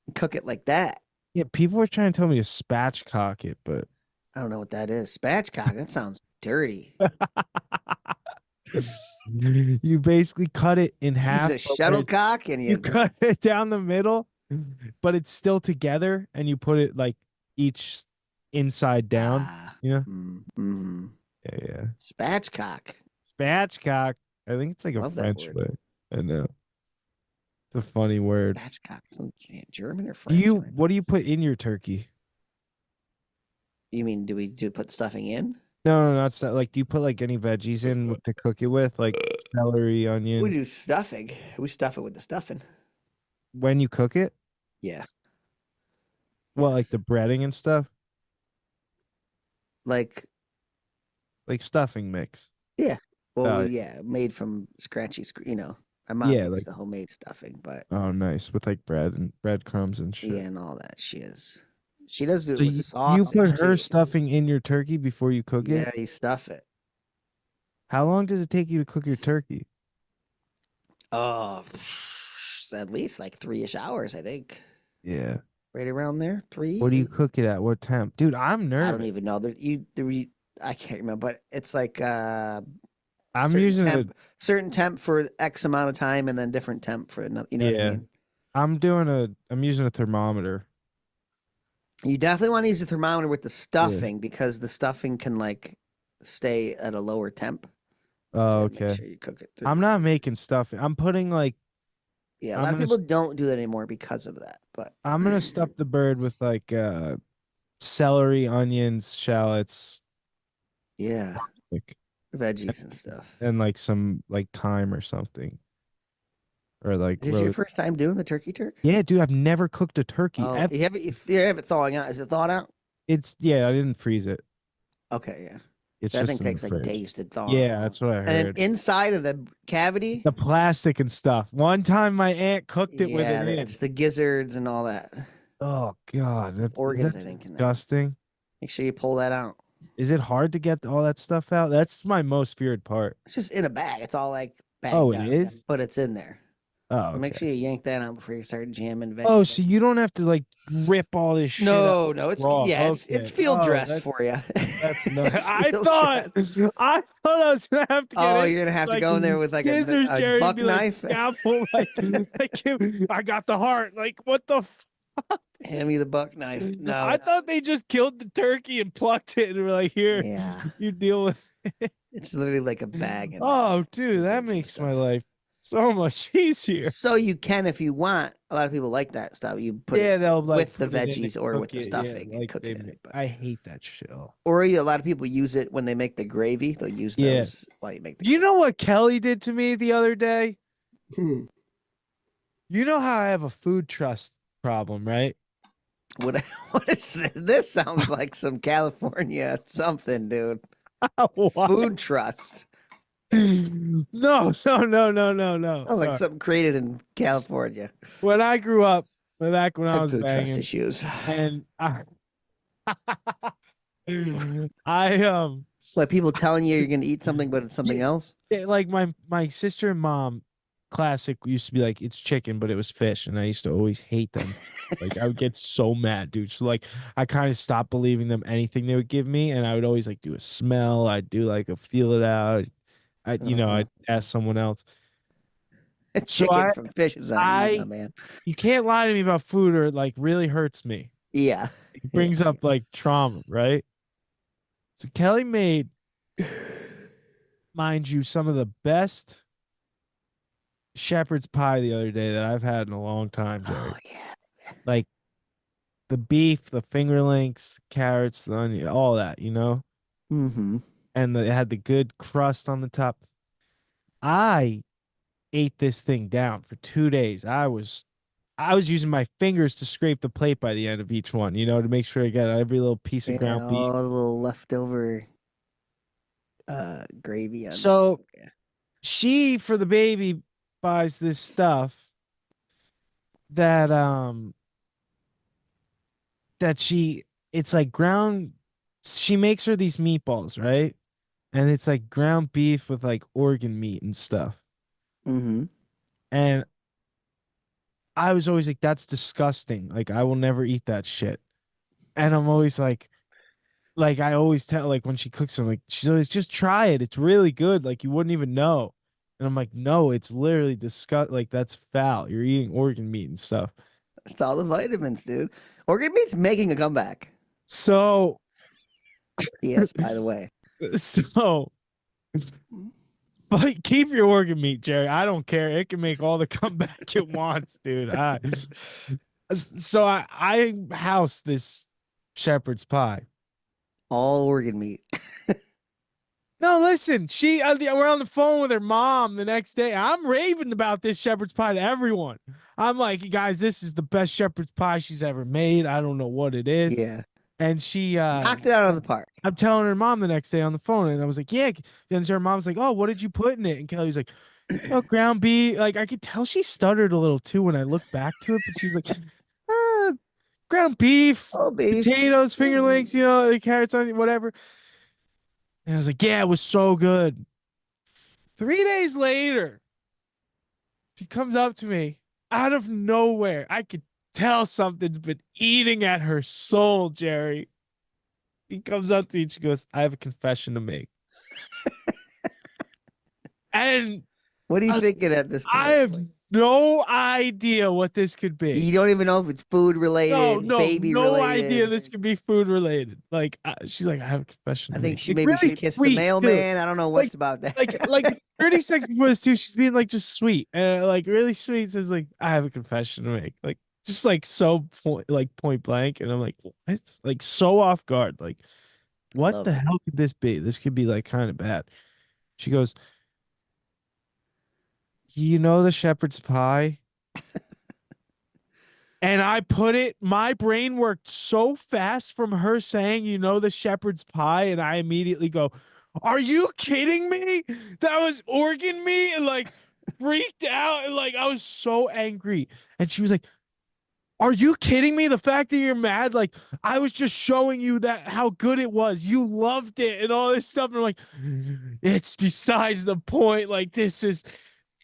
and cook it like that. Yeah, people were trying to tell me to spatchcock it, but I don't know what that is. Spatchcock. That sounds dirty. you basically cut it in half. Use a shuttlecock and You cut it down the middle, but it's still together, and you put it like each inside down. Yeah. Mm-hmm. Yeah. Spatchcock. Spatchcock. I think it's like a French word. I know. It's a funny word. Spatchcock. Some German or French? What do you put in your turkey? You mean do we put stuffing in? No, not stuff. Like, do you put like any veggies in to cook it with, like celery, onion? We do stuffing. We stuff it with the stuffing. When you cook it? Yeah. Well, like the breading and stuff? Like stuffing mix. Yeah. Well, yeah, made from scratchy, my mom makes the homemade stuffing, but oh, nice, with like bread and breadcrumbs and shit. Yeah, and all that shiz. She does do it with sauce. You put her stuffing in your turkey before you cook it? Yeah, you stuff it. How long does it take you to cook your turkey? Oh, at least like 3-ish hours, I think. Yeah. Right around there, 3. What do you cook it at? What temp? Dude, I'm nervous. I don't even know. I can't remember, but it's like I'm using certain temp for X amount of time, and then different temp for another. You know what I mean? I'm using a thermometer. You definitely want to use a thermometer with the stuffing because the stuffing can like stay at a lower temp. Oh, okay. Make sure you cook it through. I'm not making stuffing. I'm putting like. Yeah, a lot of people don't do that anymore because of that. But I'm gonna stuff the bird with like celery, onions, shallots. Yeah. Like veggies and stuff. And like some like thyme or something. Or like. Is this your first time doing the turkey turk? Yeah, dude, I've never cooked a turkey. Oh, you have it thawing out. Is it thawed out? I didn't freeze it. Okay, yeah. That thing takes like days to thaw. Yeah, that's what I heard. And then inside of the cavity, the plastic and stuff. One time my aunt cooked it with it. It's the gizzards and all that. Oh God, that's organs. I think disgusting. Make sure you pull that out. Is it hard to get all that stuff out? That's my most feared part. It's just in a bag. It's all like bagged up. It is, but it's in there. Oh, okay. Make sure you yank that out before you start jamming veggies. Oh, so you don't have to like rip all this shit out. No, it's field dressed for you. I thought I was gonna have to. You're gonna have to go in there with like a buck knife. Scalpel, I got the heart. Like, what the fuck? Hand me the buck knife. No, I thought they just killed the turkey and plucked it and were like, here, you deal with it. It's literally like a bag. Oh, dude, that makes my life so much easier. So you can, if you want. A lot of people like that stuff. You put they'll like with the veggies or with the stuffing and cook it in it. I hate that shit. Or a lot of people use it when they make the gravy. They'll use those while you make the gravy. You know what Kelly did to me the other day? You know how I have a food trust problem, right? What is this? This sounds like some California something, dude. Food trust. No. Sounds like something created in California. When I grew up, back when I was food banging, trust issues, and like people telling you're gonna eat something, but it's something else. Like my sister and mom, classic used to be like it's chicken, but it was fish, and I used to always hate them. Like I would get so mad, dude. So like I kind of stopped believing them anything they would give me, and I would always like do a smell. I'd do like a feel it out. I'd ask someone else. Chicken from fish is on man. You can't lie to me about food, or it like really hurts me. Yeah, it brings up like trauma, right? So Kelly made, mind you, some of the best shepherd's pie the other day that I've had in a long time, Jerry. Oh yeah, like the beef, the fingerlings, carrots, the onion, all that, Mm-hmm. And it had the good crust on the top. I ate this thing down for 2 days. I was using my fingers to scrape the plate by the end of each one, to make sure I got every little piece of ground beef. All the little leftover gravy on So she, for the baby, buys this stuff that it's like ground. She makes her these meatballs, right? And it's like ground beef with like organ meat and stuff. Mm-hmm. And I was always like, that's disgusting. Like, I will never eat that shit. And I'm always like I always tell, like, when she cooks them, like, she's always, just try it. It's really good. Like, you wouldn't even know. And I'm like, no, it's literally disgust. Like, that's foul. You're eating organ meat and stuff. It's all the vitamins, dude. Organ meat's making a comeback. So, Yes, by the way. But keep your organ meat, Jerry. I don't care. It can make all the comeback it wants, dude. I house this shepherd's pie. All organ meat. No, listen. We're on the phone with her mom the next day. I'm raving about this shepherd's pie to everyone. I'm like, guys, this is the best shepherd's pie she's ever made. I don't know what it is. Yeah. And she knocked it out of the park. I'm telling her mom the next day on the phone, and I was like, yeah. And her mom's like, oh, what did you put in it? And Kelly's like, oh, ground beef. Like, I could tell she stuttered a little too when I looked back to it, but she's like, ground beef, potatoes, fingerlings, the carrots, onion, whatever. And I was like, yeah, it was so good. 3 days later, she comes up to me out of nowhere. I could tell something's been eating at her soul, Jerry. He comes up to me and she goes, I have a confession to make. And what are you thinking at this point? I have no idea what this could be. You don't even know if it's food related, baby related. No idea this could be food related. Like, she's like, I have a confession. I think she kissed the mailman. I don't know what's about that. like 30 seconds before this too, she's being like just sweet and like really sweet. Says like, I have a confession to make. Like, just like so point blank, and I'm like, what? Like, so off guard. Like, what the hell could this be? This could be like kind of bad. She goes, you know the shepherd's pie? And I put it, my brain worked so fast from her saying, you know the shepherd's pie, and I immediately go, are you kidding me? That was organ meat, and like freaked out, and like I was so angry. And she was like, are you kidding me? The fact that you're mad, like I was just showing you that how good it was. You loved it and all this stuff. And I'm like, it's besides the point. Like,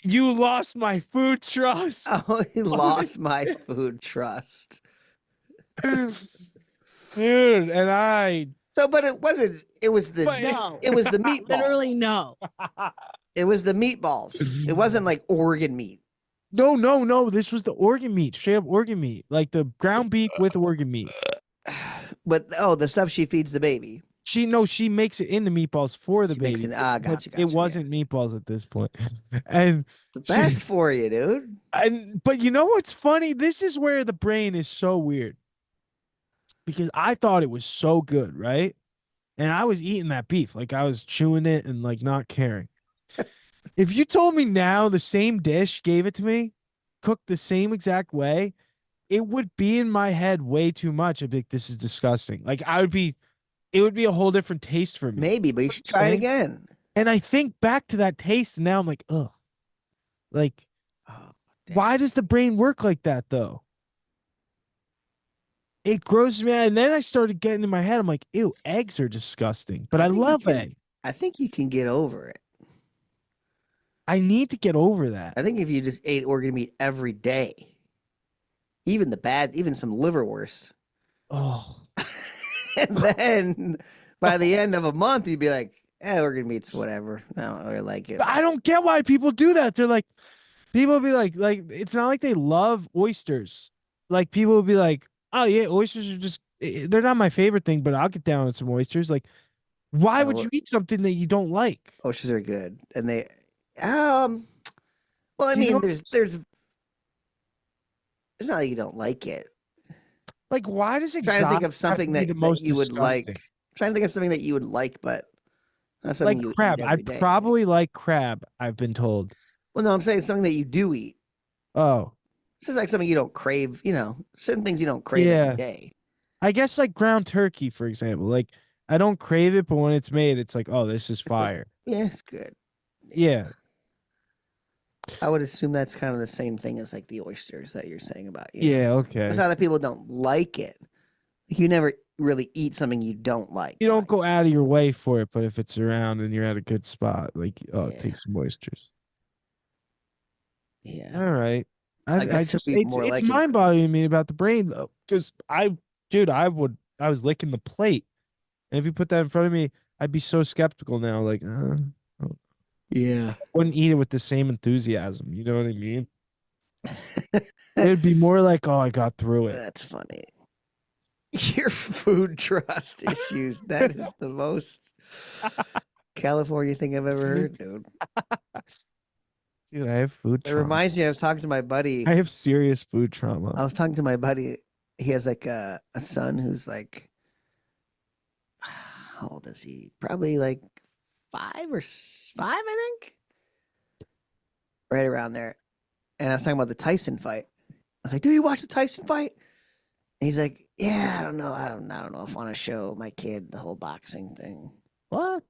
you lost my food trust. Oh, he lost my food trust. Dude, and I. So, but it wasn't, it was the meatballs. Literally, no. It was the meatballs. It wasn't like organ meat. No. This was the organ meat, straight up organ meat, like the ground beef with organ meat. But the stuff she feeds the baby. She makes it into meatballs for the baby. Gotcha. It wasn't meatballs at this point, and the best for you, dude. But you know what's funny? This is where the brain is so weird, because I thought it was so good, right? And I was eating that beef, like I was chewing it and like not caring. If you told me now the same dish, gave it to me, cooked the same exact way, it would be in my head way too much. I'd be like, this is disgusting. Like it would be a whole different taste for me. Maybe, but you should try it again. And I think back to that taste, and now I'm like, ugh. Like, why does the brain work like that, though? It grosses me out. And then I started getting in my head, I'm like, ew, eggs are disgusting. But I love eggs. I think you can get over it. I need to get over that. I think if you just ate organ meat every day, even some liverwurst. Oh. And then by the end of a month, you'd be like, organ meat's whatever. I don't really like it. I don't get why people do that. They're like, people will be like, it's not like they love oysters. Like, people will be like, oh yeah, oysters are just, they're not my favorite thing, but I'll get down on some oysters. Like, why would you eat something that you don't like? Oysters are good. And they, well, I mean, there's not like you don't like it. Like, why does it? Trying to think of something that you would like. Trying to think of something that you would like, but not something like crab. I'd probably like crab. I've been told. Well, no, I'm saying something that you do eat. Oh, this is like something you don't crave. Certain things you don't crave every day. I guess like ground turkey, for example. Like, I don't crave it, but when it's made, it's like, oh, this is fire. It's good. Yeah. I would assume that's kind of the same thing as like the oysters that you're saying about. Yeah, okay. It's not that people don't like it. Like, you never really eat something you don't like. You don't go out of your way for it, but if it's around and you're at a good spot, like, take some oysters. Yeah. All right. I guess it'd be more it's like it. mind-boggling to me about the brain though, because I was licking the plate, and if you put that in front of me, I'd be so skeptical now. Like, Yeah. I wouldn't eat it with the same enthusiasm. You know what I mean? It'd be more like, oh, I got through it. That's funny. Your food trust issues. That is the most California thing I've ever heard, dude. Dude, I have food It trauma. reminds me, I was talking to my buddy. I have serious food trauma. I was talking to my buddy. He has like a son who's like, how old is he? Probably like 5 or 5, I think. Right around there. And I was talking about the Tyson fight. I was like, "Do you watch the Tyson fight?" And he's like, "Yeah, I don't know. I don't know if I want to show my kid the whole boxing thing." What?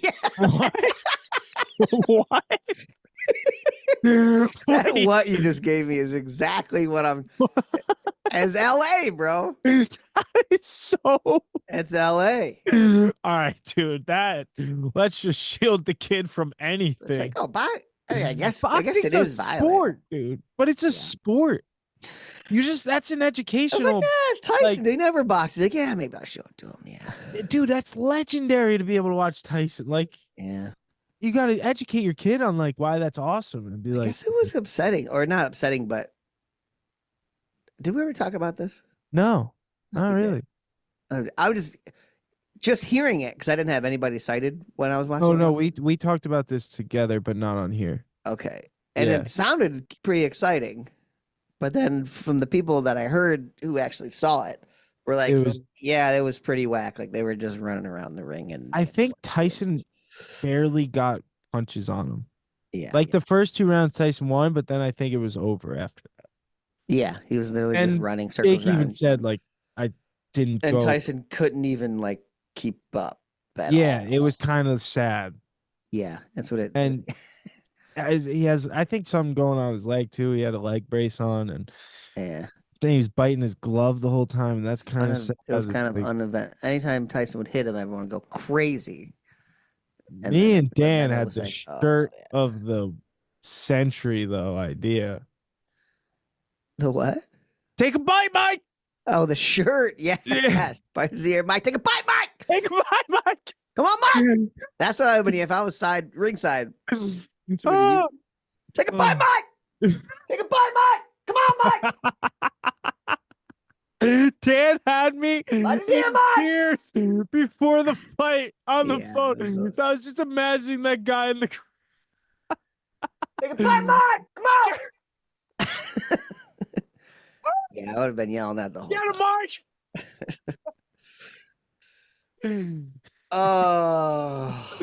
Yeah. What? What? That what you just gave me is exactly what I'm. As LA, bro. It's so. It's LA. All right, dude. Let's just shield the kid from anything. It's like, oh, I guess it Boxing's is a violent. sport, dude. But it's a sport. That's an I was educational. like, yeah, it's Tyson. They never box. He's like, yeah, maybe I'll show it to him. Yeah, dude. That's legendary to be able to watch Tyson. Like, yeah. you got to educate your kid on like why that's awesome and be I like, guess it was upsetting, or not upsetting, but did we ever talk about this? no, not we really. I was just hearing it because I didn't have anybody cited when I was watching. Oh it. no, we talked about this together, but not on here. Okay, and Yeah. it sounded pretty exciting, but then from the people that I heard who actually saw it, were like, yeah, it was pretty whack. Like they were just running around the ring, and I think Tyson barely got punches on him. yeah, Like the first 2 rounds, Tyson won, but then I think it was over after that. yeah, he was literally just And running circles Jake even around. said like I didn't And go. Tyson couldn't even like keep up. Yeah, it was kind of sad. Yeah, that's what it. And he has, I think, something going on his leg too. He had a leg brace on, and yeah, then he was biting his glove the whole time. And that's kind of sad. it was kind of Like, unevent. Anytime Tyson would hit him, everyone would go crazy. me and but then Dan it had was the like, oh, shirt yeah. of the century, though. Idea. The what? Take a bite, Mike. Oh, the shirt. Yeah. Yeah. Yes. Bite his ear. Mike, take a bite, Mike. Take a bite, Mike. Come on, Mike. That's what I would be if I was ringside. Oh. Take a bite, Mike. Take a bite, Mike. Come on, Mike. Dan had me Bite his in ear, Mike. tears before the fight on the Yeah, phone. So I was just imagining that guy in the. Take a bite, Mike. Come on. Yeah, I would have been yelling that the whole Get time. him, March. Oh,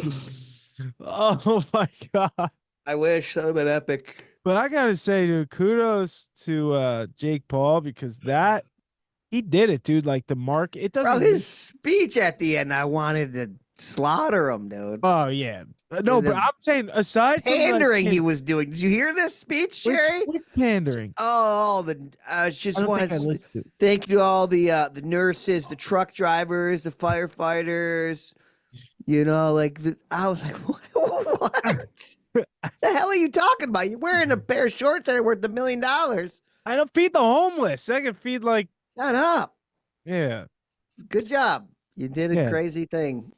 Oh my god! I wish that would have been epic. But I gotta say, dude, kudos to Jake Paul because he did it, dude. Like the mark, it doesn't. Bro, his speech at the end, I wanted to slaughter him, dude. Oh yeah, no, The but I'm saying aside from Pandering like, he was doing. Did you hear this speech, Jerry? which pandering. Oh, I I just don't want think I to listened to it. thank you to all the nurses, the truck drivers, the firefighters. You know, like I was like, what? The hell are you talking about? You're wearing a pair of shorts that are worth $1 million. I don't feed the homeless. I can feed like Shut up. yeah. Good job. You did a Yeah. crazy thing.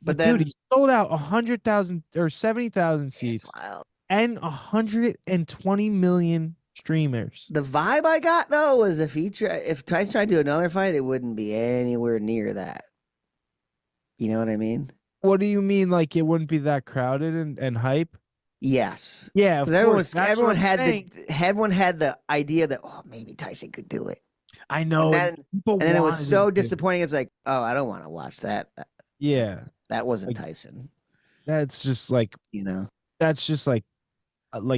But then dude, he sold out 100,000 or 70,000 seats it's wild. and 120 million streamers. The vibe I got though was if Tyson tried to do another fight, it wouldn't be anywhere near that. You know what I mean? What do you mean? Like it wouldn't be that crowded and hype? Yes. Yeah, of Because course. That's everyone what I'm had saying. everyone had the idea that maybe Tyson could do it. I know. And people then it was wanted so him to. disappointing. It's like, oh, I don't want to watch that. Yeah, That wasn't Like- Tyson. that's just like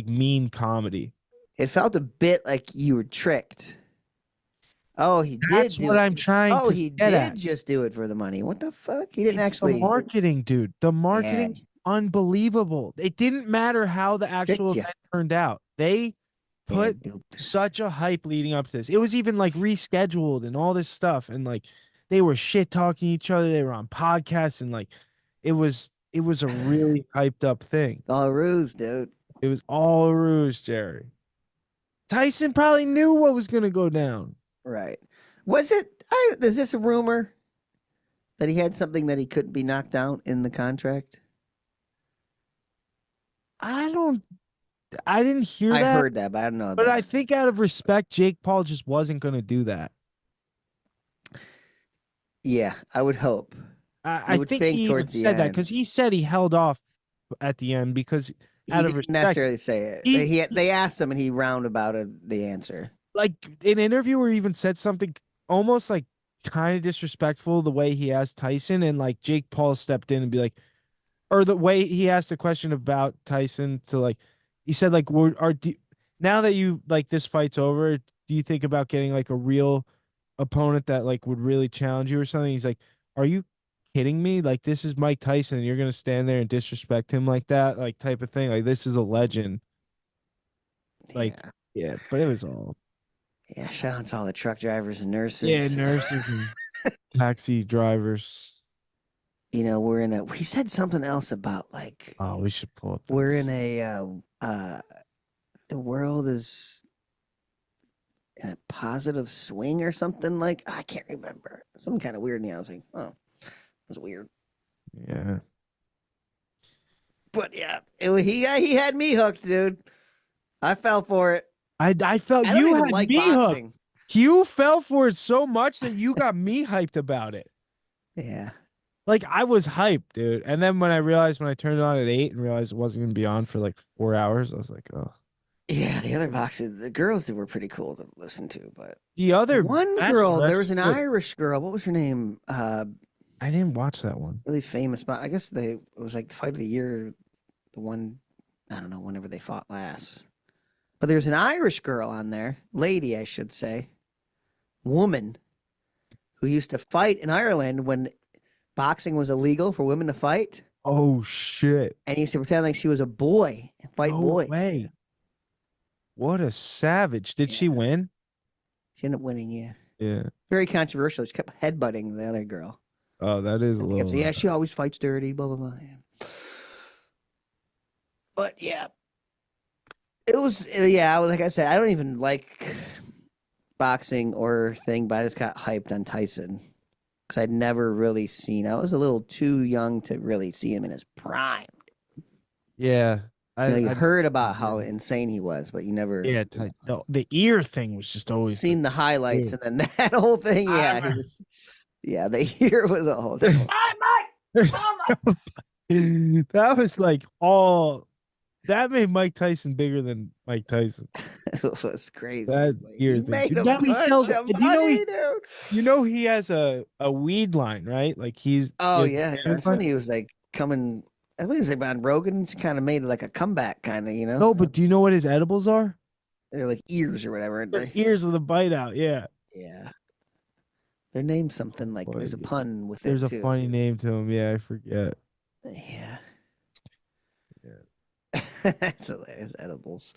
mean comedy. It felt a bit like you were tricked. Oh, he did. That's do what it. I'm trying Oh, to he get did at. just do it for the money. What the fuck? He didn't It's actually. the marketing, dude. The marketing, Yeah. unbelievable. It didn't matter how the actual ya. event turned out. They put duped. such a hype leading up to this. It was even like rescheduled and all this stuff, and like they were shit talking each other. They were on podcasts, and like it was a really hyped up thing. All ruse, dude. It was all a ruse, Jerry. Tyson probably knew what was going to go down. Right. Was it? Is this a rumor that he had something that he couldn't be knocked out in the contract? I didn't hear that. I heard that, but I don't know. But I think out of respect, Jake Paul just wasn't going to do that. Yeah, I would hope. I think he even said that because he said he held off at the end because out of respect. He didn't necessarily say it. They asked him and he roundabout the answer. Like an interview where he even said something almost like kind of disrespectful the way he asked Tyson, and like Jake Paul stepped in and be like, or the way he asked a question about Tyson to like, he said like, now that you like this fight's over, do you think about getting like a real opponent that like would really challenge you or something? He's like, are you kidding me? Like this is Mike Tyson and you're gonna stand there and disrespect him like that, like type of thing. Like this is a legend. Like yeah, but it was all. Yeah, shout out to all the truck drivers and nurses. Yeah, nurses and taxi drivers. You know, we said something else about like. Oh, we should pull up. We're in the world is in a positive swing or something like. I can't remember. Some kind of weird. I was like, oh, that's weird. Yeah. But yeah, he had me hooked, dude. I fell for it. I felt you had like me hooked. You fell for it so much that you got me hyped about it. Yeah. Like I was hyped, dude. And then when I turned it on at 8 and realized it wasn't gonna be on for like 4 hours, I was like, oh. Yeah, the other boxes, the girls were pretty cool to listen to, but the other girl, there was an Irish girl. What was her name? I didn't watch that one. Really famous, but I guess it was like the fight of the year, the one, I don't know, whenever they fought last. But there's an Irish girl on there, lady, I should say, woman, who used to fight in Ireland when boxing was illegal for women to fight. Oh shit! And used to pretend like she was a boy and fight boys. Way. What a savage! Did she win? She ended up winning. Yeah. Yeah. Very controversial. She kept headbutting the other girl. Oh, that is a little. Yeah, she always fights dirty. Blah blah blah. Yeah. But yeah. It was, like I said, I don't even like boxing or thing, but I just got hyped on Tyson because I'd never really I was a little too young to really see him in his prime. Yeah. I heard about how insane he was, but you never. Yeah, the ear thing was just always. Seen the highlights and then that whole thing. Yeah. The ear was a whole thing. That was like all. That made Mike Tyson bigger than Mike Tyson. It was crazy. That ear thing. You know he has a weed line, right? Like he's. Oh yeah, that's when he was like coming. I think it was like on Rogan. He kind of made like a comeback, kind of, you know. No, but do you know what his edibles are? They're like ears or whatever. They're ears with a bite out. Yeah. Yeah. They're named something like. There's a pun with it. There's a funny name to them. Yeah, I forget. Yeah. That's hilarious. Edibles.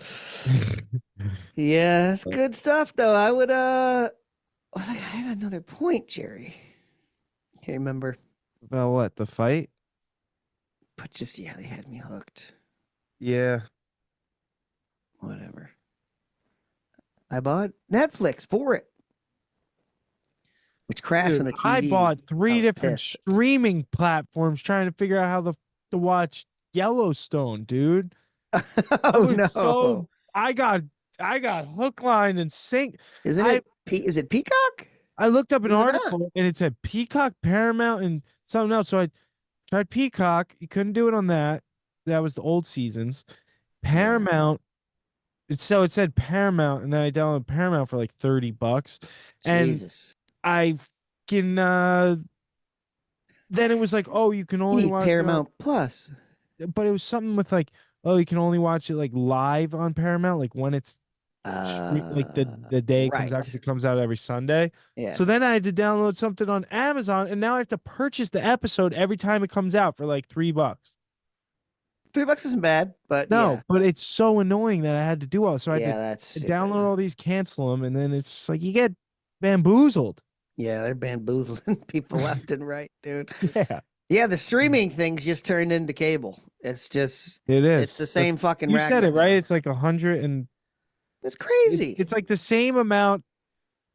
Yeah, that's good stuff though. I would I had another point, Jerry. Can't remember. About what? The fight? But just they had me hooked. Yeah. Whatever. I bought Netflix for it. Which crashed on the TV. I bought 3 different streaming platforms trying to figure out how to watch Yellowstone, dude. Oh no! So I got hook, line, and sink. Is it Peacock? I looked up an article and it said Peacock, Paramount, and something else. So I tried Peacock. You couldn't do it on that. That was the old seasons. Paramount. So it said Paramount, and then I downloaded Paramount for like $30. Jesus. And I can. Then it was like, oh, you can only watch Paramount Plus. But it was something with like, oh, you can only watch it like live on Paramount, like when it's like the day it comes out, because it comes out every Sunday. Yeah. So then I had to download something on Amazon, and now I have to purchase the episode every time it comes out for like $3. $3 isn't bad, but but it's so annoying that I had to do all. So I had to stupid. Download all these, cancel them, and then it's just like you get bamboozled. Yeah, they're bamboozling people left and right, dude. Yeah. Yeah, the streaming thing's just turned into cable. It's just it is. It's the same fucking. You said it right. It's like 100 and That's crazy. It's like the same amount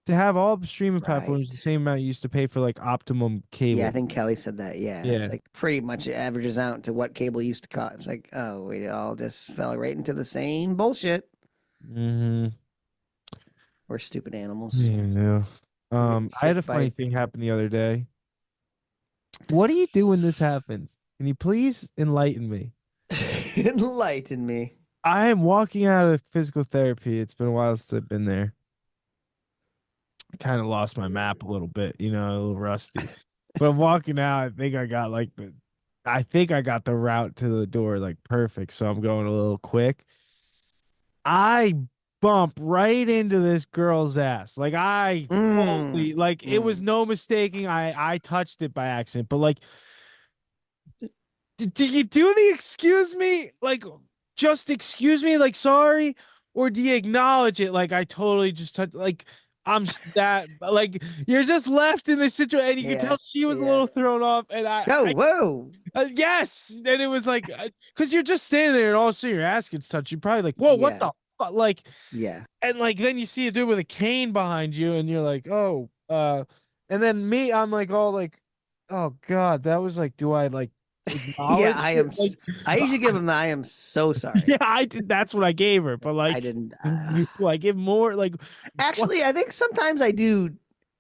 to have all the streaming platforms, the Right. same amount you used to pay for like Optimum cable. Yeah, I think Kelly said that. Yeah. It's like pretty much averages out to what cable used to cost. It's like, oh, we all just fell right into the same bullshit. Mm-hmm. We're stupid animals. Yeah. I had a funny thing happen the other day. What do you do when this happens? Can you please enlighten me? Enlighten me. I am walking out of physical therapy. It's been a while since I've been there. Kind of lost my map a little bit, a little rusty. But I'm walking out. I think I got the route to the door like perfect. So I'm going a little quick. I bump right into this girl's ass. Like it was no mistaking. I touched it by accident. But like, do you do the excuse me? Like, just excuse me, like sorry, or do you acknowledge it? Like I totally just touched. Like I'm that. Like you're just left in this situation, and you can tell she was a little thrown off. And whoa. Yes, and it was like because you're just standing there, and all of a sudden your ass gets touched. You're probably like, whoa, what the fuck? Like and like then you see a dude with a cane behind you, and you're like, oh, and then me, I'm like all like, oh god, that was like, do I like? Yeah, I am. Like, I usually give him the I am so sorry. Yeah, I did. That's what I gave her. But like, I didn't. Do I give more? Like, actually, I think sometimes I do.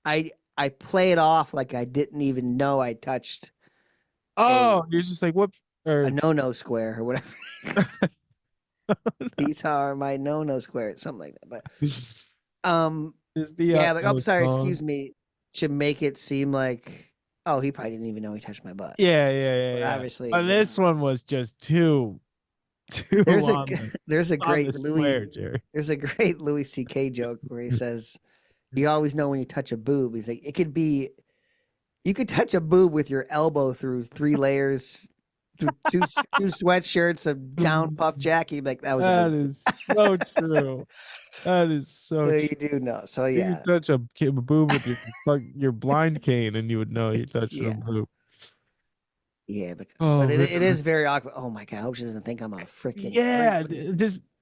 I play it off like I didn't even know I touched. Oh, you're just like what? A no square or whatever. These are my no square, something like that. But like I'm sorry, excuse me, should make it seem like. Oh, he probably didn't even know he touched my butt. Yeah. Obviously, but this one was just too. There's a great Louis C.K. joke where he says, "You always know when you touch a boob." He's like, "It could be, you could touch a boob with your elbow through 3 layers, through two sweatshirts, a down puff jacket." Like that is so true. That is so you do know. So yeah. You touch a boob with your blind cane and you would know you touched a boob. Yeah, but it is very awkward. Oh my god, I hope she doesn't think I'm a freaking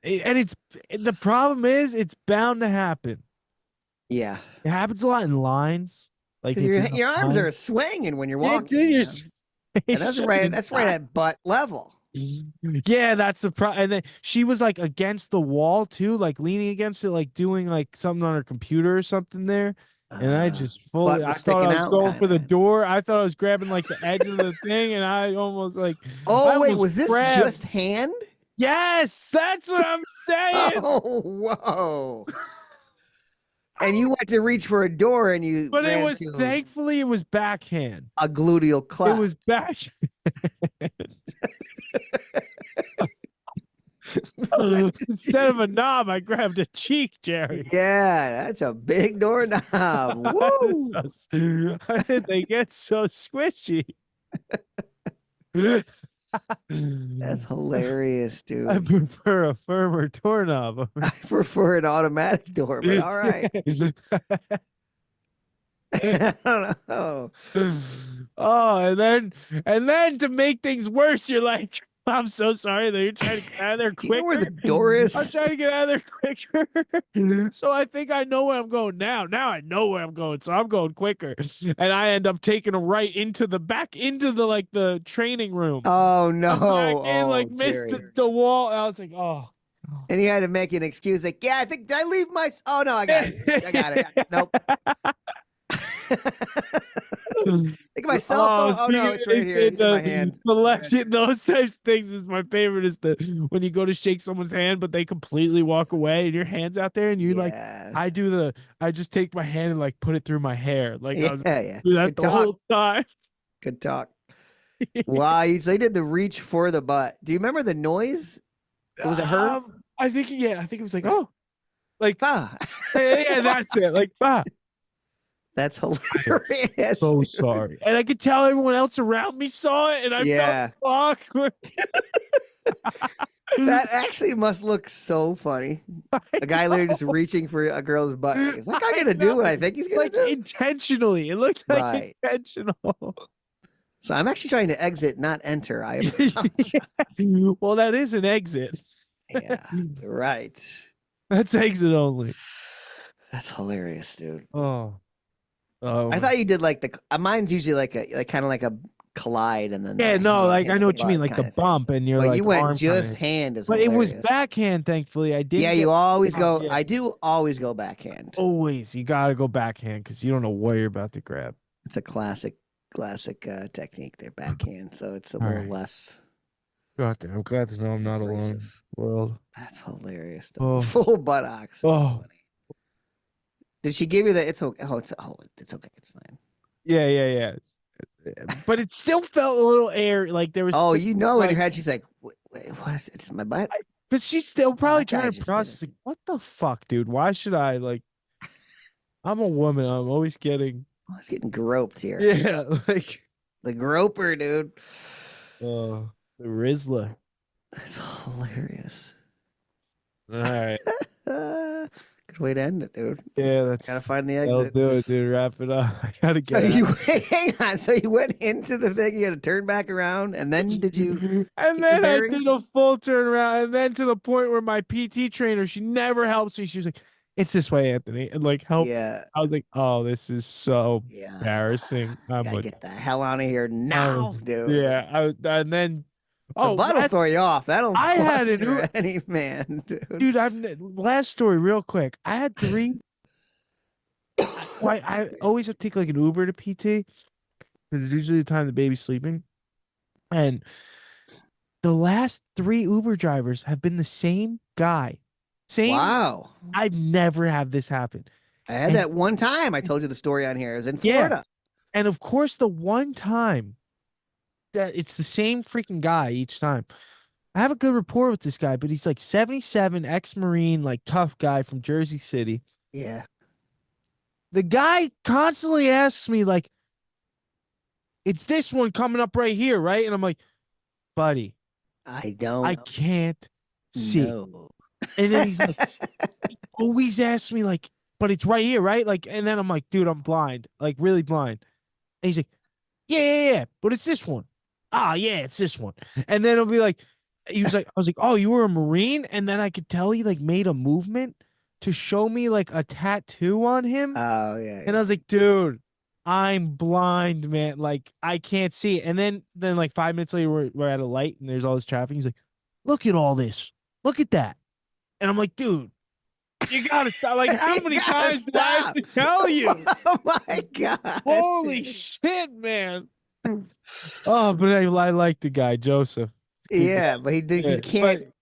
the problem is it's bound to happen. Yeah. It happens a lot in lines. Like your arms are swinging when you're walking. And that's right at butt level. Yeah, that's the problem. And then she was like against the wall too, like leaning against it, like doing like something on her computer or something there. And I just fully, I thought I was going for the door. I thought I was grabbing like the edge of the thing, and I almost like. Oh wait, was this just hand? Yes, that's what I'm saying. Oh whoa! And you went to reach for a door, and you. But it was thankfully it was backhand. A gluteal cleft. It was back. Instead of a knob, I grabbed a cheek, Jerry. Yeah, that's a big doorknob. Woo! They get so squishy. That's hilarious, dude. I prefer a firmer doorknob. I prefer an automatic door, but all right. I don't know. Oh, and then to make things worse, you're like, I'm so sorry that you're trying to get out of there quicker. Do you know where the door is? I'm trying to get out of there quicker. So I think I know where I'm going now. Now I know where I'm going, so I'm going quicker. And I end up taking a right into the training room. Oh no! Missed the wall. I was like, oh. And you had to make an excuse, like, yeah, I think did I leave my. Oh no, I got it. I got it. Nope. Think of my cell phone. Oh no, it's right here. It's in my hand. Selection, those types of things is my favorite. Is when you go to shake someone's hand, but they completely walk away, and your hand's out there, and you're like, I just take my hand and like put it through my hair, like I was do that the whole time. Good talk. Wow, so you did the reach for the butt. Do you remember the noise? Was it her? I think it was like, oh, like ah. Yeah, that's it, like ah. That's hilarious. So sorry. And I could tell everyone else around me saw it, and I felt awkward. That actually must look so funny. A guy literally just reaching for a girl's butt. Is that guy gonna do what I think he's gonna do? Intentionally. It looked like intentional. So I'm actually trying to exit, not enter. I apologize. Well, that is an exit. Yeah, right. That's exit only. That's hilarious, dude. Oh. I thought you did like mine's usually like kind of like a collide and then yeah, no, like I know what you mean, butt like the kinda thing. bump, and you're But like you went arm just kinda- hand is but it was hilarious. backhand. Thankfully, I did. Yeah, you always go. Yeah. I do always go backhand. Always, you gotta go backhand because you don't know what you're about to grab. It's a classic technique. They're backhand, so it's a All little right. less. God damn, I'm glad to know I'm not alone in abrasive. the world. That's hilarious. Oh. Full buttocks. That's Oh. funny. Did she give you the? It's okay. It's okay. It's fine. Yeah. But it still felt a little air, like there was. Oh, still, you know, like, in her head, she's like, "Wait, what? It's my butt." because she's still probably that guy trying to just process. did Like, what the fuck, dude? Why should I like? I'm a woman. I'm always getting. I was getting groped here. Yeah, like The groper, dude. the Rizzler. That's hilarious. All right. Good way to end it, dude. Yeah, that's. Gotta find the I'll exit. do it, dude. Wrap it up. I gotta So get. you hang on. So you went into the thing. You had to turn back around, and then did you? And get then your I did bearings? a full turnaround, and then to the point where my PT trainer, she never helps me. She was like, "It's this way, Anthony," and like help. Yeah. I was like, "Oh, this is so Yeah. embarrassing." I'm Gotta like, get the hell out of here now, dude. yeah. And then, The butt will that- throw you off. That'll I had it, fluster any man, dude. dude. Last story, real quick. I had 3. I always have to take like an Uber to PT because it's usually the time the baby's sleeping, and the last 3 Uber drivers have been the same guy. Same. Wow. I've never had this happen. I had And- that one time. I told you the story on here. It was in Yeah. Florida. And of course, the one time that it's the same freaking guy each time. I have a good rapport with this guy, but he's like 77, ex-Marine, like tough guy from Jersey City. Yeah. The guy constantly asks me, like, it's this one coming up right here, right? And I'm like, buddy, I don't. I can't see. know. And then he's like, he always asks me, like, but it's right here, right? Like, and then I'm like, dude, I'm blind, like really blind. And he's like, yeah, but it's this one. Ah, yeah, it's this one. And then it'll be like, he was like, I was like, oh, you were a Marine? And then I could tell he like made a movement to show me like a tattoo on him. Oh yeah. And I was like, dude, I'm blind, man. Like, I can't see it. And then like 5 minutes later, we're at a light and there's all this traffic. He's like, look at all this. Look at that. And I'm like, dude, you gotta stop. Like, how You many gotta times did I have stop. to tell you? Oh my god. Holy dude. shit, man. Oh, but I like the guy, Joseph. Yeah, but he can't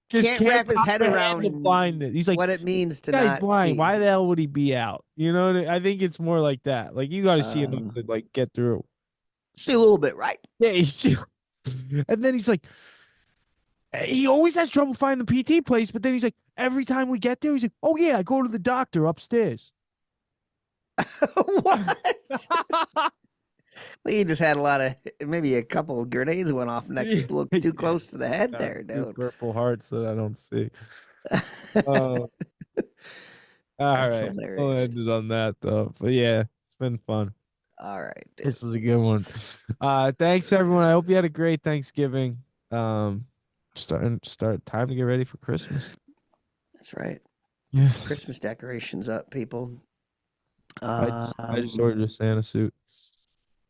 Just wrap his head comprehend the around blindness. He's like, what it means to this guy's not blind. see. Why the hell would he be out? You know, I think it's more like that. Like, you got to see enough to like get through. See a little bit, right? Yeah, and then he's like, he always has trouble finding the PT place, but then he's like, every time we get there, he's like, oh yeah, I go to the doctor upstairs. What? He just had a lot of, maybe a couple of grenades went off next. Yeah. Looked too close to the head there, Two dude. Purple hearts that I don't see. All That's right, we'll hilarious. end it on that though. But yeah, it's been fun. All right, dude. This was a good one. Thanks everyone. I hope you had a great Thanksgiving. Start time to get ready for Christmas. That's right. Yeah. Christmas decorations up, people. I just ordered a Santa suit.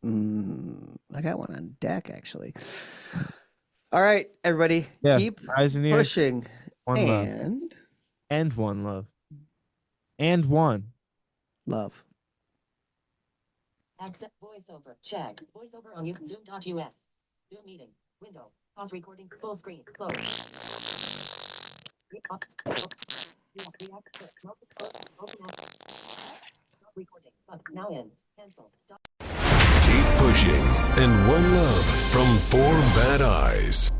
I got one on deck, actually. All right, everybody. Yeah, Keep eyes and ears. pushing. One love. And One love. And one. love. Accept voiceover. Check. Voiceover on Zoom.us. Zoom meeting. Window. Pause recording. Full screen. Close. Recording. Now ends. Cancel. Stop. Keep pushing. And one love from 4 Bad Eyes.